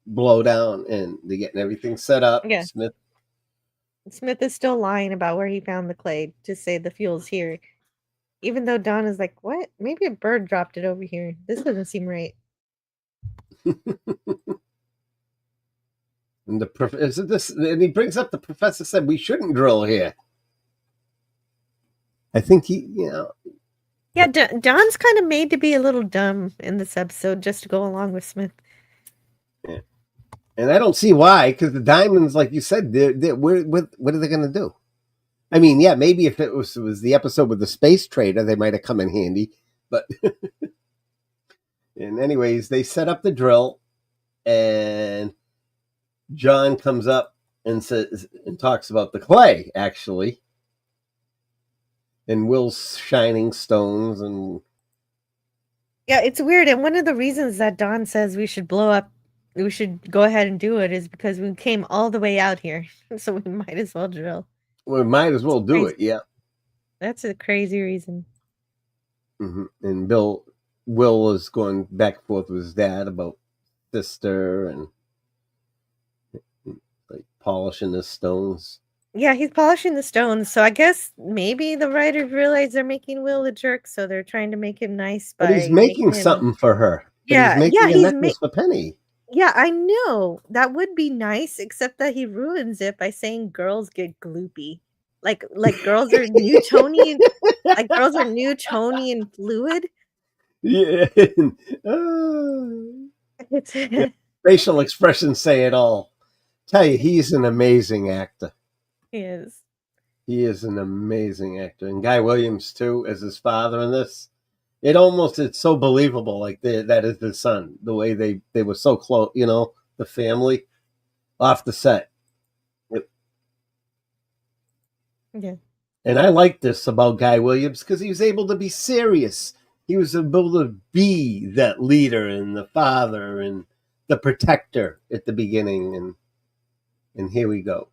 blow down, and they're getting everything set up. Yeah. Smith Smith is still lying about where he found the clay to say the fuel's here. Even though Don is like, what? Maybe a bird dropped it over here. This doesn't seem right. and and he brings up the professor said we shouldn't drill here. I think Yeah, Don's kind of made to be a little dumb in this episode just to go along with Smith. Yeah. And I don't see why, because the diamonds, like you said, what are they going to do? I mean, yeah, maybe if it was the episode with the space trader, they might have come in handy. But, and anyways, they set up the drill, and John comes up and says and talks about the clay, actually, and Will's shining stones, and yeah, it's weird. And one of the reasons that Don says we should go ahead and do it is because we came all the way out here, so we might as well drill. we might as well do it. Yeah, that's a crazy reason. Mm-hmm. And Will is going back and forth with his dad about sister and like polishing the stones. Yeah, he's polishing the stones. So I guess maybe the writers realize they're making Will a jerk, so they're trying to make him nice. But he's making something for her. Yeah, he's making a necklace for Penny. Yeah, I know. That would be nice, except that he ruins it by saying girls get gloopy. Like girls are Newtonian, like girls are Newtonian fluid. Yeah. Yeah. Facial expressions say it all. Tell you, he's an amazing actor. He is. He is an amazing actor. And Guy Williams, too, as his father in this. It's so believable, like that is the son. The way they were so close, the family off the set. Yeah. And I like this about Guy Williams because he was able to be serious. He was able to be that leader and the father and the protector at the beginning. And here we go.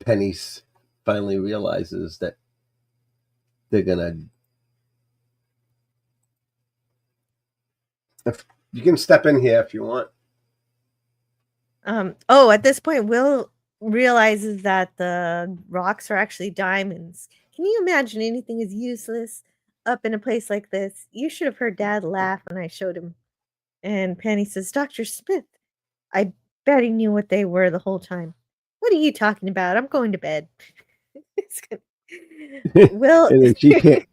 Penny's finally realizes that they're gonna. You can step in here if you want. At this point, Will realizes that the rocks are actually diamonds. Can you imagine anything is useless up in a place like this? You should have heard Dad laugh when I showed him. And Penny says, Dr. Smith, I bet he knew what they were the whole time. What are you talking about? I'm going to bed. Will, and then she can't.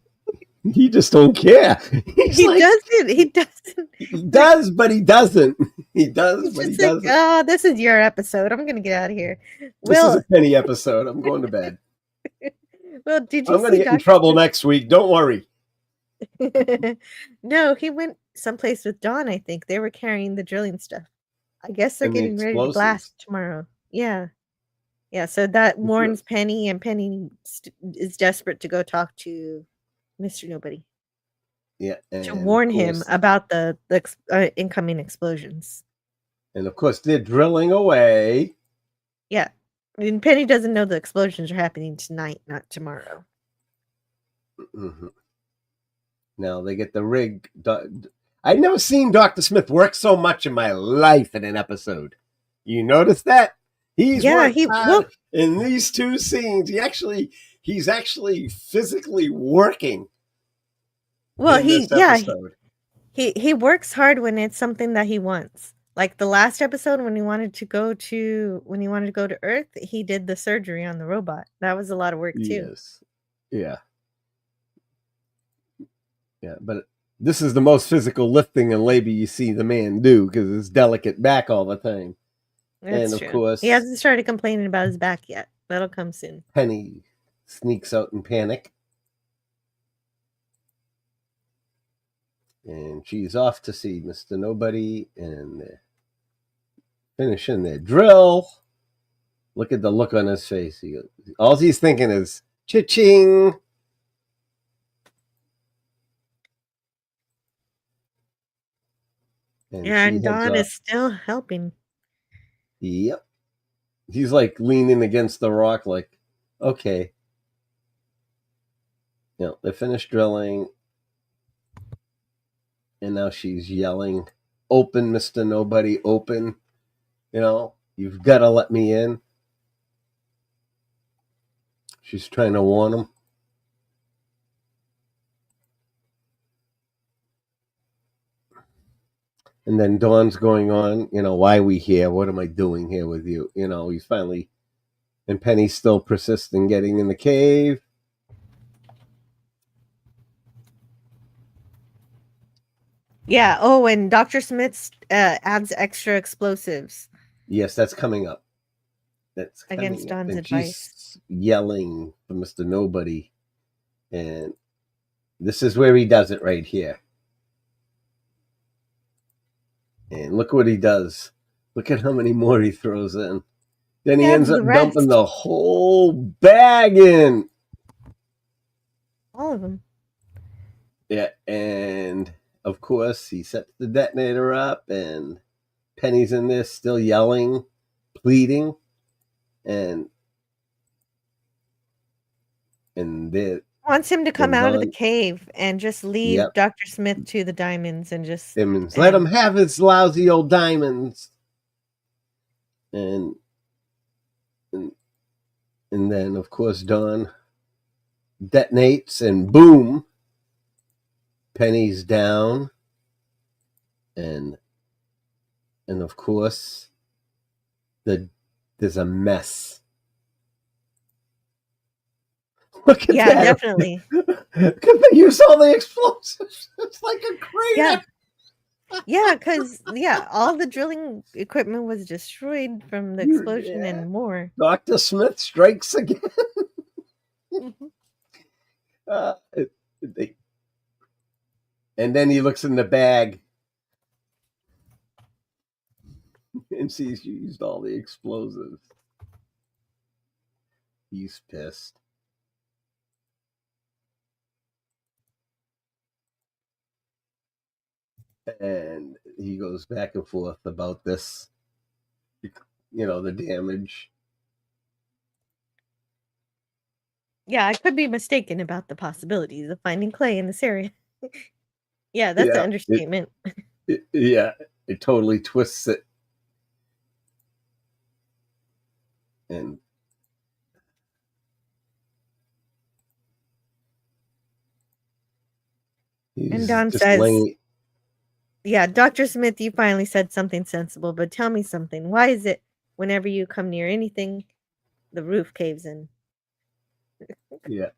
He just don't care. He doesn't. He doesn't. He does, but he doesn't. He does, but he doesn't. Oh, this is your episode. I'm gonna get out of here. This is a Penny episode. I'm going to bed. Well, did you? I'm going to get in trouble next week. Don't worry. No, he went someplace with Dawn. I think they were carrying the drilling stuff. I guess they're getting ready to blast tomorrow. Yeah. Yeah. So that warns Penny, and Penny is desperate to go talk to Mr. Nobody. Yeah, to warn him about the incoming explosions. And of course, they're drilling away. Yeah, and Penny doesn't know the explosions are happening tonight, not tomorrow. Mm-hmm. Now they get the rig. I've never seen Dr. Smith work so much in my life in an episode. You notice that? He's hard in these two scenes. He's actually physically working. Well, he works hard when it's something that he wants. Like the last episode when he wanted to go to Earth, he did the surgery on the robot. That was a lot of work too. Yes. Yeah. Yeah, but this is the most physical lifting and labor you see the man do because his delicate back all the time. That's and true. Of course, he hasn't started complaining about his back yet. That'll come soon. Penny sneaks out in panic. And she's off to see Mr. Nobody, and they're finishing their drill. Look at the look on his face. All he's thinking is, cha-ching. And Don is still helping. Yep. He's like leaning against the rock like, okay. They finished drilling. And now she's yelling, "Open, Mr. Nobody, open. You've got to let me in." She's trying to warn him. And then Dawn's going on, why are we here? What am I doing here with you? He's finally, and Penny's still persisting getting in the cave. Yeah. Oh, and Dr. Smith adds extra explosives. Yes, that's coming up. That's against coming up. Dawn's And advice. she's yelling for Mr. Nobody. And this is where he does it right here. And look what he does. Look at how many more he throws in. Then he ends up dumping the whole bag in. All of them. Yeah, and of course he sets the detonator up, and Penny's in there still yelling, pleading, and wants him to come out of the cave and just leave Dr. Smith to the diamonds and just let him have his lousy old diamonds. And then of course Dawn detonates, and boom, Penny's down, and of course there's a mess. Look at that. Yeah, definitely. Because they use all the explosives. It's like a crater. Yeah, because all the drilling equipment was destroyed from the explosion and more. Dr. Smith strikes again. And then he looks in the bag and sees you used all the explosives. He's pissed. And he goes back and forth about this, the damage. Yeah, I could be mistaken about the possibilities of finding clay in this area. Yeah, that's an understatement. It totally twists it. And Don says, yeah, Dr. Smith, you finally said something sensible, but tell me something. Why is it whenever you come near anything, the roof caves in? Yeah.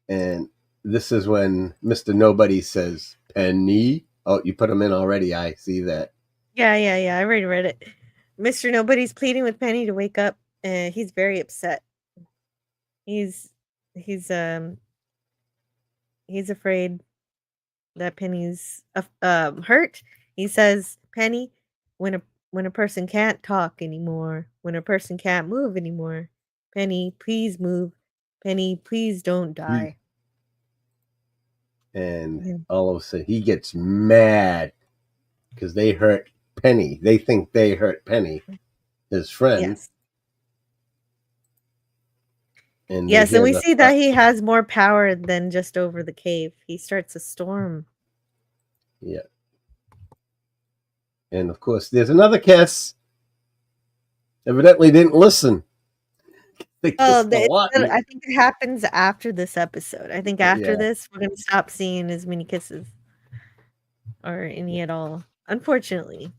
And this is when Mr. Nobody says, "Penny." Oh, you put him in already. I see that. Yeah. I already read it. Mr. Nobody's pleading with Penny to wake up, and he's very upset. He's afraid that Penny's hurt. He says, "Penny, when a person can't talk anymore, when a person can't move anymore, Penny, please move. Penny, please don't die." And all of a sudden he gets mad because they hurt Penny. They think they hurt Penny, his friend. Yes. And we see that he has more power than just over the cave. He starts a storm. Yeah. And of course, there's another kiss. Evidently didn't listen. I think it happens after this episode. I think after this, we're going to stop seeing as many kisses. Or any at all. Unfortunately.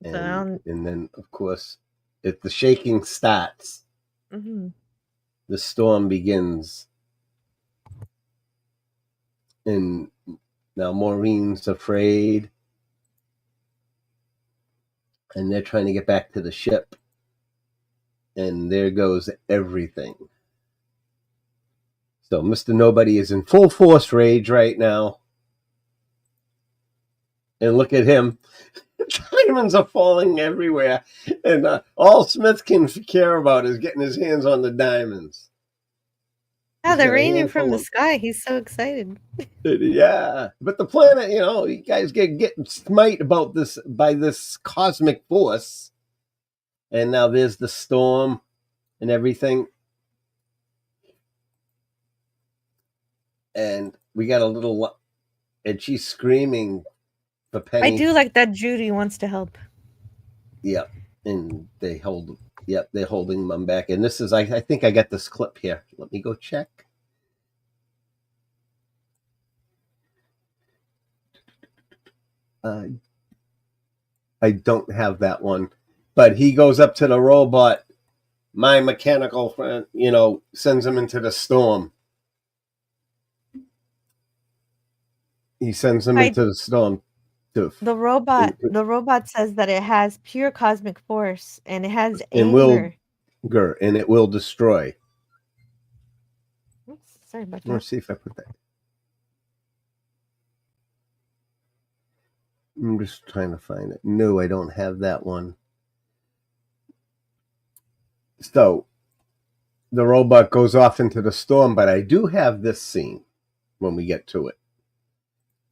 And then, of course, if the shaking starts, the storm begins. And now Maureen's afraid. And they're trying to get back to the ship. And there goes everything. So Mr. Nobody is in full force rage right now. And look at him. Diamonds are falling everywhere. And all Smith can care about is getting his hands on the diamonds. Yeah, they're raining from the sky. He's so excited. Yeah. But the planet, you guys get smite about this by this cosmic force. And now there's the storm and everything. and we got a little, and she's screaming for I Penny. do like that Judy wants to help. Yep, and they're holding Mom back. And this is, I think I got this clip here. Let me go check. I don't have that one, but he goes up to the robot. My mechanical friend, sends him into the storm. He sends him into the storm. The robot says that it has pure cosmic force and it has and anger. and it will destroy. Oops, sorry about Let's that. see if I put that. I'm just trying to find it. No, I don't have that one. So the robot goes off into the storm, but I do have this scene when we get to it.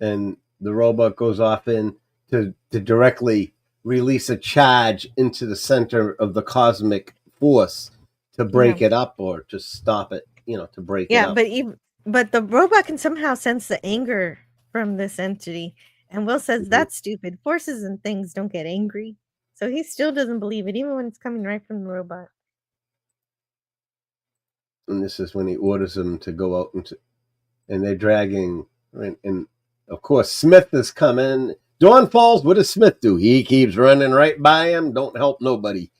And the robot goes off in to directly release a charge into the center of the cosmic force to break it up or to stop it, to break it up. But the robot can somehow sense the anger from this entity. And Will says that's stupid. Forces and things don't get angry. So he still doesn't believe it, even when it's coming right from the robot. And this is when he orders them to go out and they're dragging, and of course Smith is coming. Dawn falls. What does Smith do? He keeps running right by him. Don't help nobody.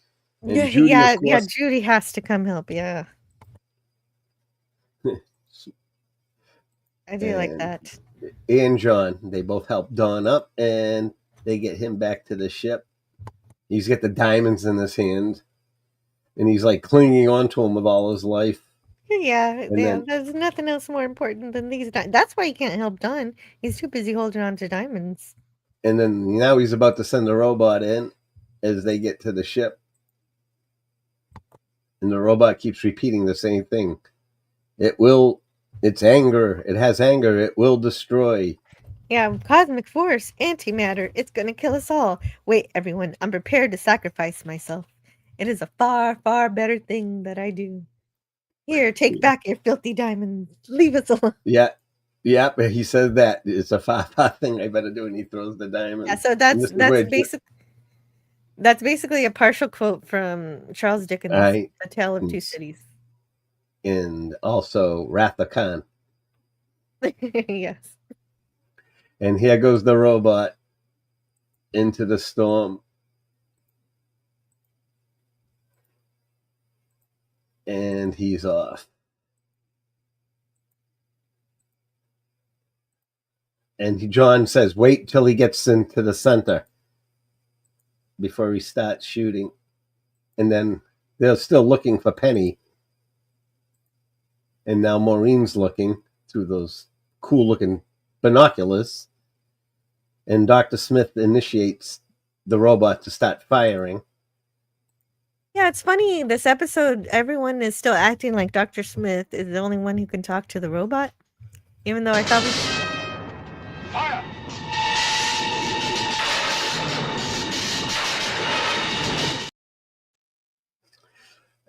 And Judy, Judy has to come help. Yeah, I do like that. And John, they both help Dawn up, and they get him back to the ship. He's got the diamonds in his hand, and he's like clinging onto them with all his life. Yeah, there's nothing else more important than these diamonds. That's why he can't help Dawn. He's too busy holding on to diamonds. And then now he's about to send the robot in as they get to the ship. And the robot keeps repeating the same thing. It's anger. It has anger. It will destroy. Yeah, cosmic force, antimatter. It's going to kill us all. Wait, everyone, I'm prepared to sacrifice myself. It is a far, far better thing that I do. Here, take back your filthy diamonds. Leave us alone. Yeah, he said that. It's a far, far thing I better do, and he throws the diamonds. Yeah, so that's basically a partial quote from Charles Dickens' A Tale of Two Cities. And also Wrath of Khan. Yes. And here goes the robot into the storm. And he's off. And John says, wait till he gets into the center before he starts shooting. And then they're still looking for Penny. And now Maureen's looking through those cool-looking binoculars. And Dr. Smith initiates the robot to start firing. Yeah, it's funny. This episode, everyone is still acting like Dr. Smith is the only one who can talk to the robot. Even though I thought we... Fire!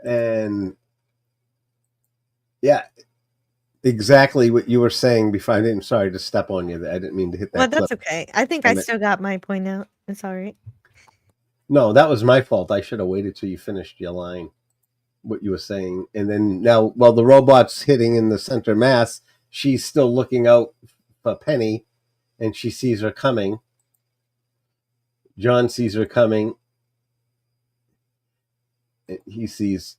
And yeah, exactly what you were saying before. I'm sorry to step on you. I didn't mean to hit that. Well, that's okay. I think I still got my point out. It's all right. No, that was my fault. I should have waited till you finished your line, what you were saying. And then now, while the robot's hitting in the center mass, she's still looking out for Penny, and she sees her coming. John sees her coming. He sees,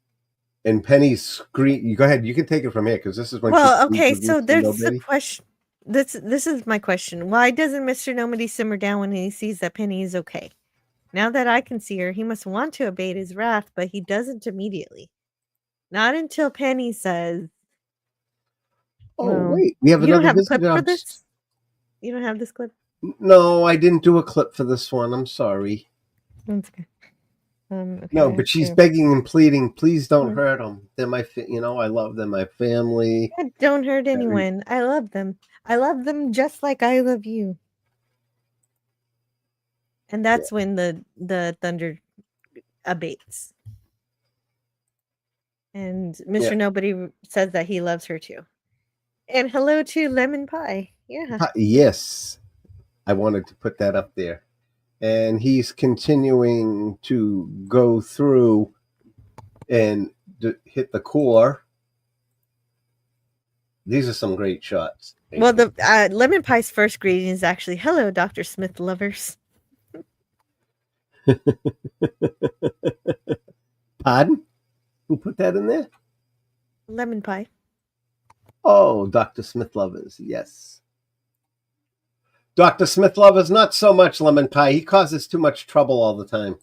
and Penny's scream. Go ahead. You can take it from here because this is when. Well, okay. So there's a question. This is my question. Why doesn't Mr. Nobody simmer down when he sees that Penny is okay? Now that I can see her, he must want to abate his wrath, but he doesn't immediately. Not until Penny says, "Oh, wait, we have another clip for this? You don't have this clip? No, I didn't do a clip for this one. I'm sorry. That's okay. Okay, no, but she's begging and pleading, please don't hurt them. They're my, I love them, my family. Don't hurt anyone. I love them. I love them just like I love you. And that's when the thunder abates. And Mr. Nobody says that he loves her too. And hello to Lemon Pie. Yeah. Yes, I wanted to put that up there. And he's continuing to go through and hit the core. These are some great shots. Well, the Lemon Pie's first greeting is actually, hello, Dr. Smith lovers. Pardon? Who put that in there? Lemon Pie. Oh, Dr. Smith lovers, yes. Dr. Smith lovers, not so much Lemon Pie. He causes too much trouble all the time.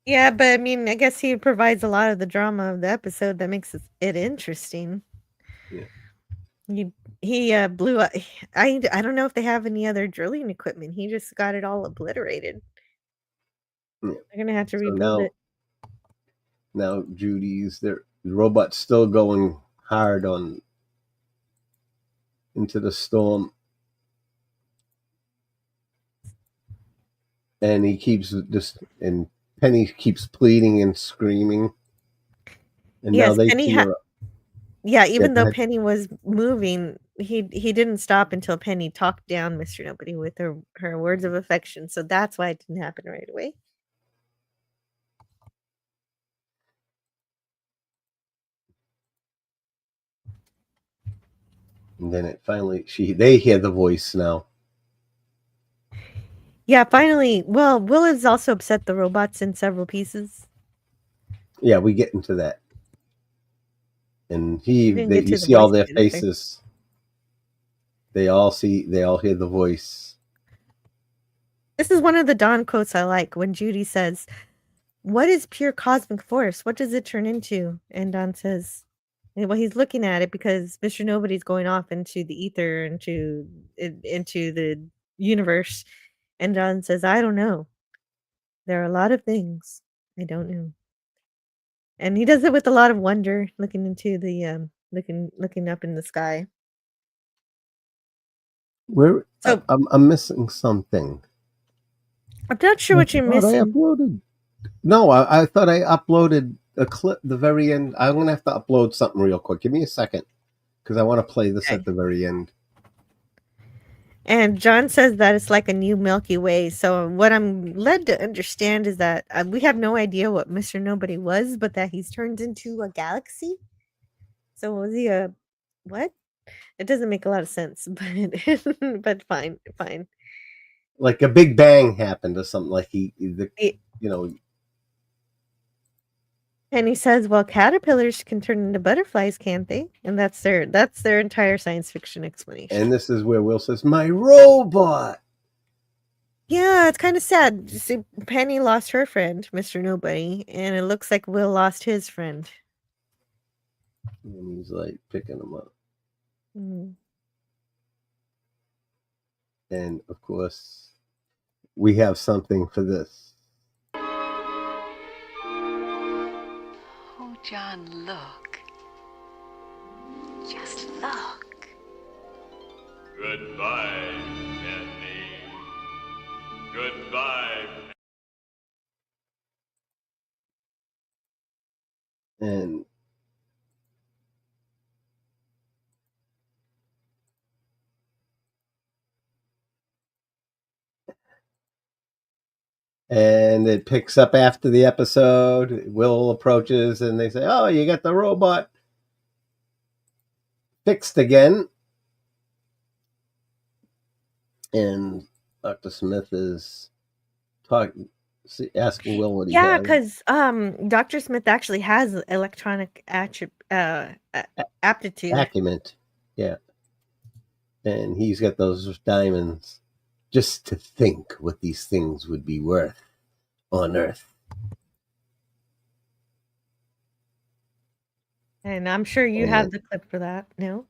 Yeah, but I mean, I guess he provides a lot of the drama of the episode that makes it interesting. Yeah. He blew up. I don't know if they have any other drilling equipment. He just got it all obliterated. Yeah. They're gonna have to rebuild it. Now Judy's the robot's still going hard on into the storm. And he keeps and Penny keeps pleading and screaming. And Yes, now they Penny team her up. Yeah, even go though ahead. Penny was moving, he didn't stop until Penny talked down Mr. Nobody with her words of affection. So that's why it didn't happen right away. And then it finally they hear the voice now. Yeah, finally. Well, Will has also upset the robots in several pieces. Yeah, we get into that. And you the see all voice their yet either. faces. They all hear the voice. This is one of the Dawn quotes I like when Judy says, "What is pure cosmic force? What does it turn into?" And Dawn says, well, he's looking at it because Mr. Nobody's going off into the ether, into the universe. And Dawn says, "I don't know. There are a lot of things I don't know." And he does it with a lot of wonder, looking into the looking up in the sky. So I'm missing something. I'm not sure what you're missing. I uploaded. No, I thought I uploaded a clip. The very end. I'm gonna have to upload something real quick. Give me a second, because I want to play this at the very end. And John says that it's like a new Milky Way. So what I'm led to understand is that we have no idea what Mr. Nobody was, but that he's turned into a galaxy. So was he a what? It doesn't make a lot of sense, but fine. Like a Big Bang happened or something. Like And he says, "Well, caterpillars can turn into butterflies, can't they?" And that's their entire science fiction explanation. And this is where Will says, "My robot." Yeah, it's kind of sad. See, Penny lost her friend, Mr. Nobody, and it looks like Will lost his friend. And he's like picking him up. Mm. And of course, we have something for this. Oh, John, look. Just look. Goodbye, Penny. Goodbye. And it picks up after the episode. Will approaches and they say, "Oh, you got the robot fixed again." And Dr. Smith is asking Will what he has. Yeah, because Dr. Smith actually has electronic aptitude. Acumen. Yeah. And he's got those diamonds. Just to think what these things would be worth on Earth. And I'm sure you have the clip for that, no?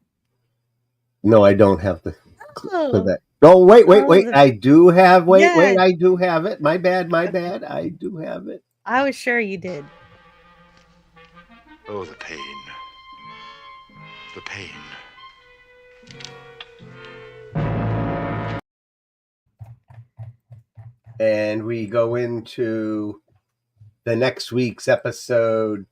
No, I don't have the clip for Oh. that. Oh, wait. I do have, Yes. I do have it. My bad. I do have it. I was sure you did. Oh, the pain. The pain. And we go into the next week's episode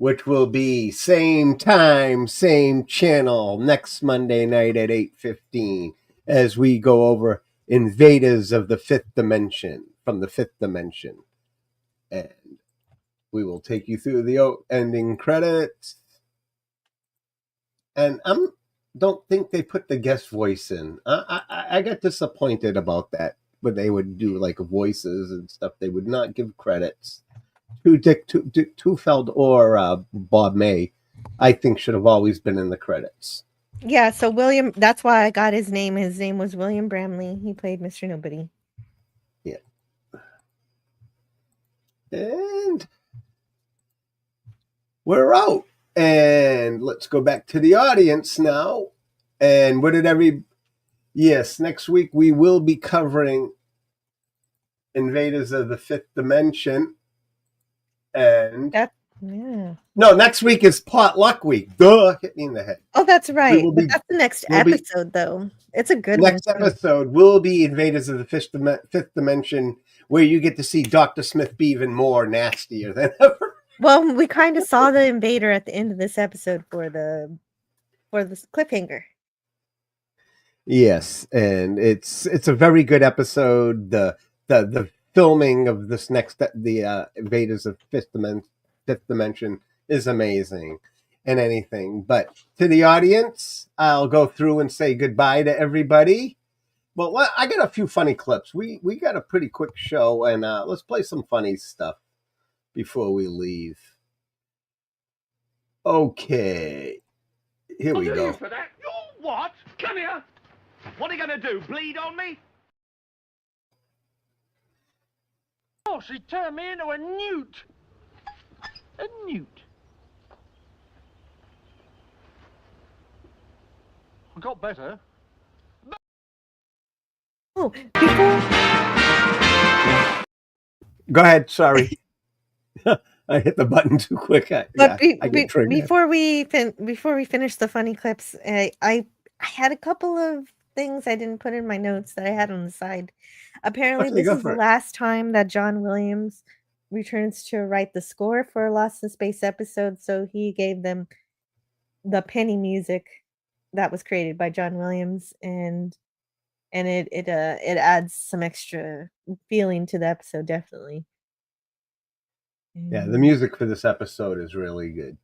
which will be same time, same channel next Monday night at 8:15 as we go over Invaders of the Fifth Dimension from the Fifth Dimension. And we will take you through the ending credits. And don't think they put the guest voice in. I got disappointed about that when they would do like voices and stuff. They would not give credits to Dick Tufeld or Bob May. I think should have always been in the credits. Yeah, so William, that's why I got his name. His name was William Bramley. He played Mr. Nobody. Yeah. And we're out. And let's go back to the audience now. And what did yes, next week we will be covering Invaders of the Fifth Dimension. And yeah. No, next week is Potluck Week. Duh, hit me in the head. Oh, that's right. But that's the next episode, though. It's a good one. Next episode will be Invaders of the Fifth Dimension, where you get to see Dr. Smith be even more nastier than ever. Well, we kind of saw the invader at the end of this episode for the cliffhanger. Yes, and it's a very good episode. The filming of this Invaders of Fifth Dimension is amazing and anything. But to the audience, I'll go through and say goodbye to everybody. Well, I got a few funny clips. We got a pretty quick show, and let's play some funny stuff before we leave. Okay. Here we go. For that. You what? Come here. What are you going to do? Bleed on me? Oh, she turned me into a newt. A newt. I got better. Oh, before... Go ahead. Sorry. I hit the button too quick. Before we finish the funny clips, I had a couple of things I didn't put in my notes that I had on the side. Apparently, this is the last time that John Williams returns to write the score for a Lost in Space episode, so he gave them the Penny music that was created by John Williams, and it adds some extra feeling to the episode, definitely. Yeah, the music for this episode is really good.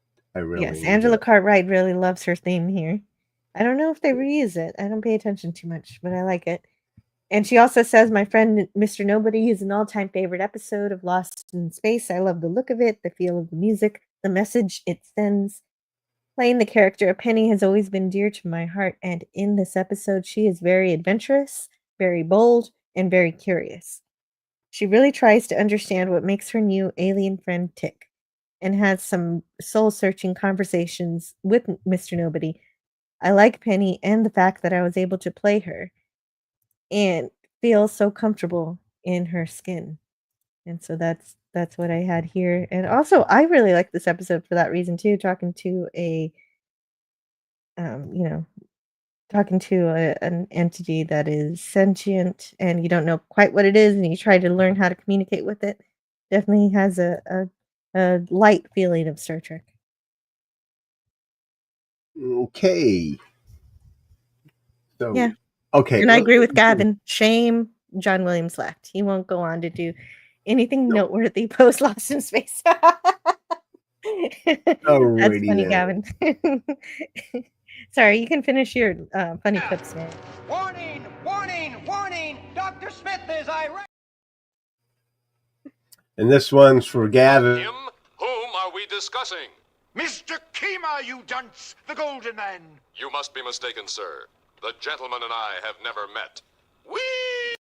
Yes, Angela Cartwright really loves her theme here. I don't know if they reuse it. I don't pay attention too much, but I like it. And she also says, my friend Mr. Nobody is an all-time favorite episode of Lost in Space. I love the look of it, the feel of the music, the message it sends. Playing the character of Penny has always been dear to my heart, and in this episode, she is very adventurous, very bold, and very curious. She really tries to understand what makes her new alien friend tick, and has some soul-searching conversations with Mr. Nobody. I like Penny and the fact that I was able to play her and feel so comfortable in her skin. And so that's what I had here. And also, I really like this episode for that reason too, talking to an entity that is sentient and you don't know quite what it is and you try to learn how to communicate with it. Definitely has a light feeling of Star Trek. Okay. So, yeah. Okay. And I agree with Gavin. Shame John Williams left. He won't go on to do anything noteworthy post Lost in Space. That's funny, Gavin. Sorry, you can finish your funny clips, man. Warning! Warning! Warning! Dr. Smith is irate. And this one's for Gavin. Him? Whom are we discussing? Mr. Kima, you dunce! The Golden Man! You must be mistaken, sir. The gentleman and I have never met. Whee!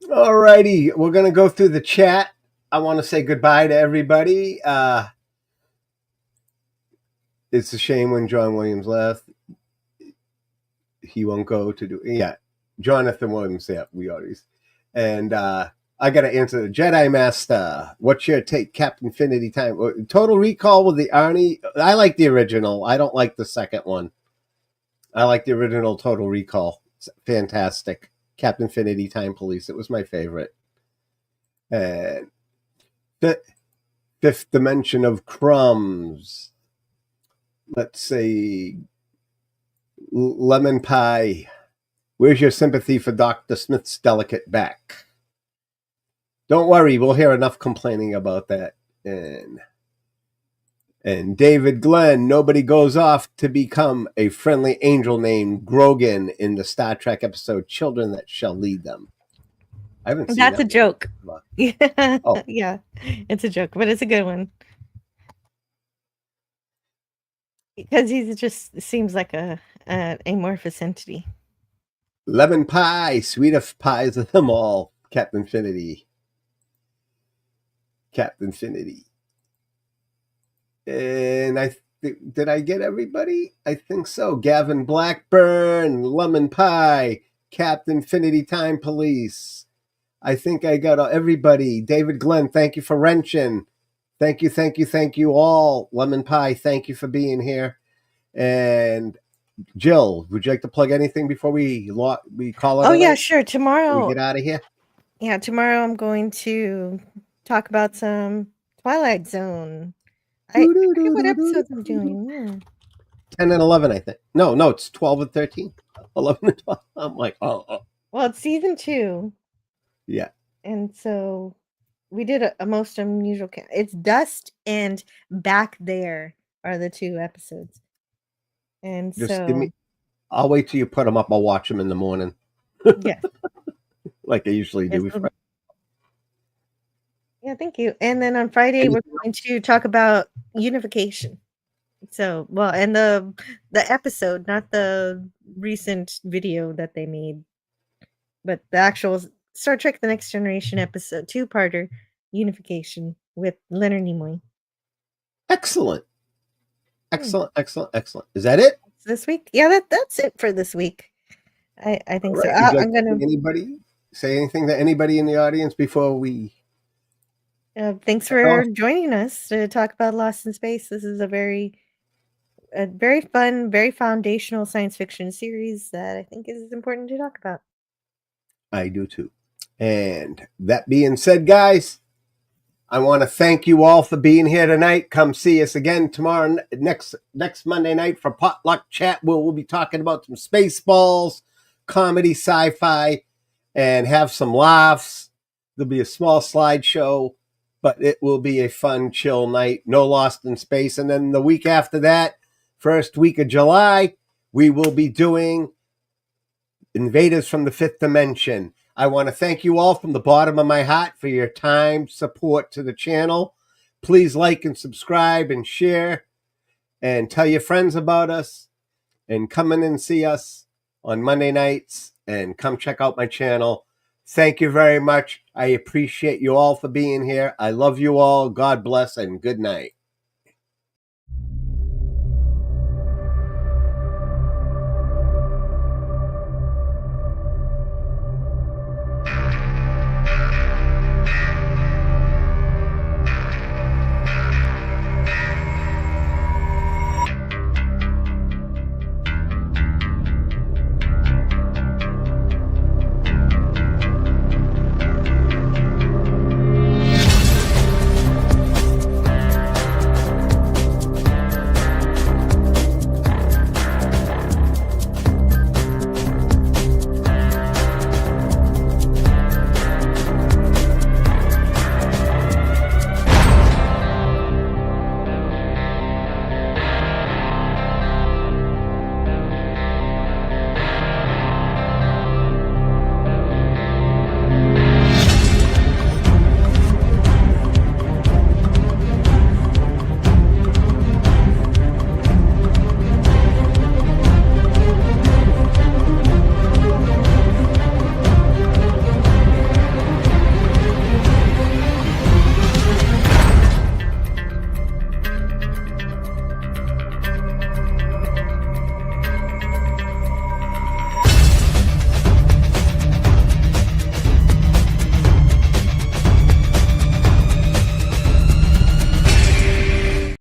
Alrighty, we're going to go through the chat. I want to say goodbye to everybody. It's a shame when John Williams left. He won't go to do... Yeah, Jonathan Williams, yeah, we always... And I got to answer the Jedi Master. What's your take, Captain Infinity Time? Total Recall with the Arnie. I like the original. I don't like the second one. I like the original Total Recall. It's fantastic. Captain Infinity Time Police. It was my favorite. And Fifth Dimension of Crumbs. Let's say Lemon Pie. Where's your sympathy for Dr. Smith's delicate back? Don't worry, we'll hear enough complaining about that. And David Glenn, nobody goes off to become a friendly angel named Grogan in the Star Trek episode Children That Shall Lead Them. I haven't seen That's that a joke. Yeah. Oh. Yeah. It's a joke, but it's a good one. Because he just seems like a amorphous entity. Lemon Pie, sweetest pies of them all. Captain Finity. And did I get everybody? I think so. Gavin Blackburn, Lemon Pie, Captain Finity Time Police. I think I got everybody. David Glenn, thank you for wrenching. Thank you all. Lemon Pie, thank you for being here. And Jill, would you like to plug anything before we call it? Oh yeah, sure. Tomorrow we get out of here. Yeah, tomorrow I'm going to talk about some Twilight Zone. I forget what episodes I'm doing. Yeah. 10 and 11, I think. No, it's 12 and 13. 11 and 12. I'm like, oh. Well, it's season 2. Yeah. And so we did a most unusual. It's Dust and Back There are the 2 episodes. And Just so give me. I'll wait till you put them up. I'll watch them in the morning. Yeah. Like I usually do. Yes, yeah, thank you. And then on Friday we're going to talk about unification. So, well, and the episode, not the recent video that they made, but the actual Star Trek: The Next Generation episode, 2-parter, unification with Leonard Nimoy. Excellent. Is that it? This week? Yeah, that's it for this week. I think so. I'm gonna. Anybody say anything to anybody in the audience before we? Thanks for joining us to talk about Lost in Space. This is a very fun, very foundational science fiction series that I think is important to talk about. I do too. And that being said, guys, I want to thank you all for being here tonight. Come see us again tomorrow, next Monday night for Potluck Chat, where we'll be talking about some Spaceballs, comedy, sci-fi, and have some laughs. There'll be a small slideshow, but it will be a fun, chill night. No Lost in Space. And then the week after that, first week of July, we will be doing Invaders from the Fifth Dimension. I want to thank you all from the bottom of my heart for your time, support to the channel. Please like and subscribe and share and tell your friends about us and come in and see us on Monday nights and come check out my channel. Thank you very much. I appreciate you all for being here. I love you all. God bless and good night.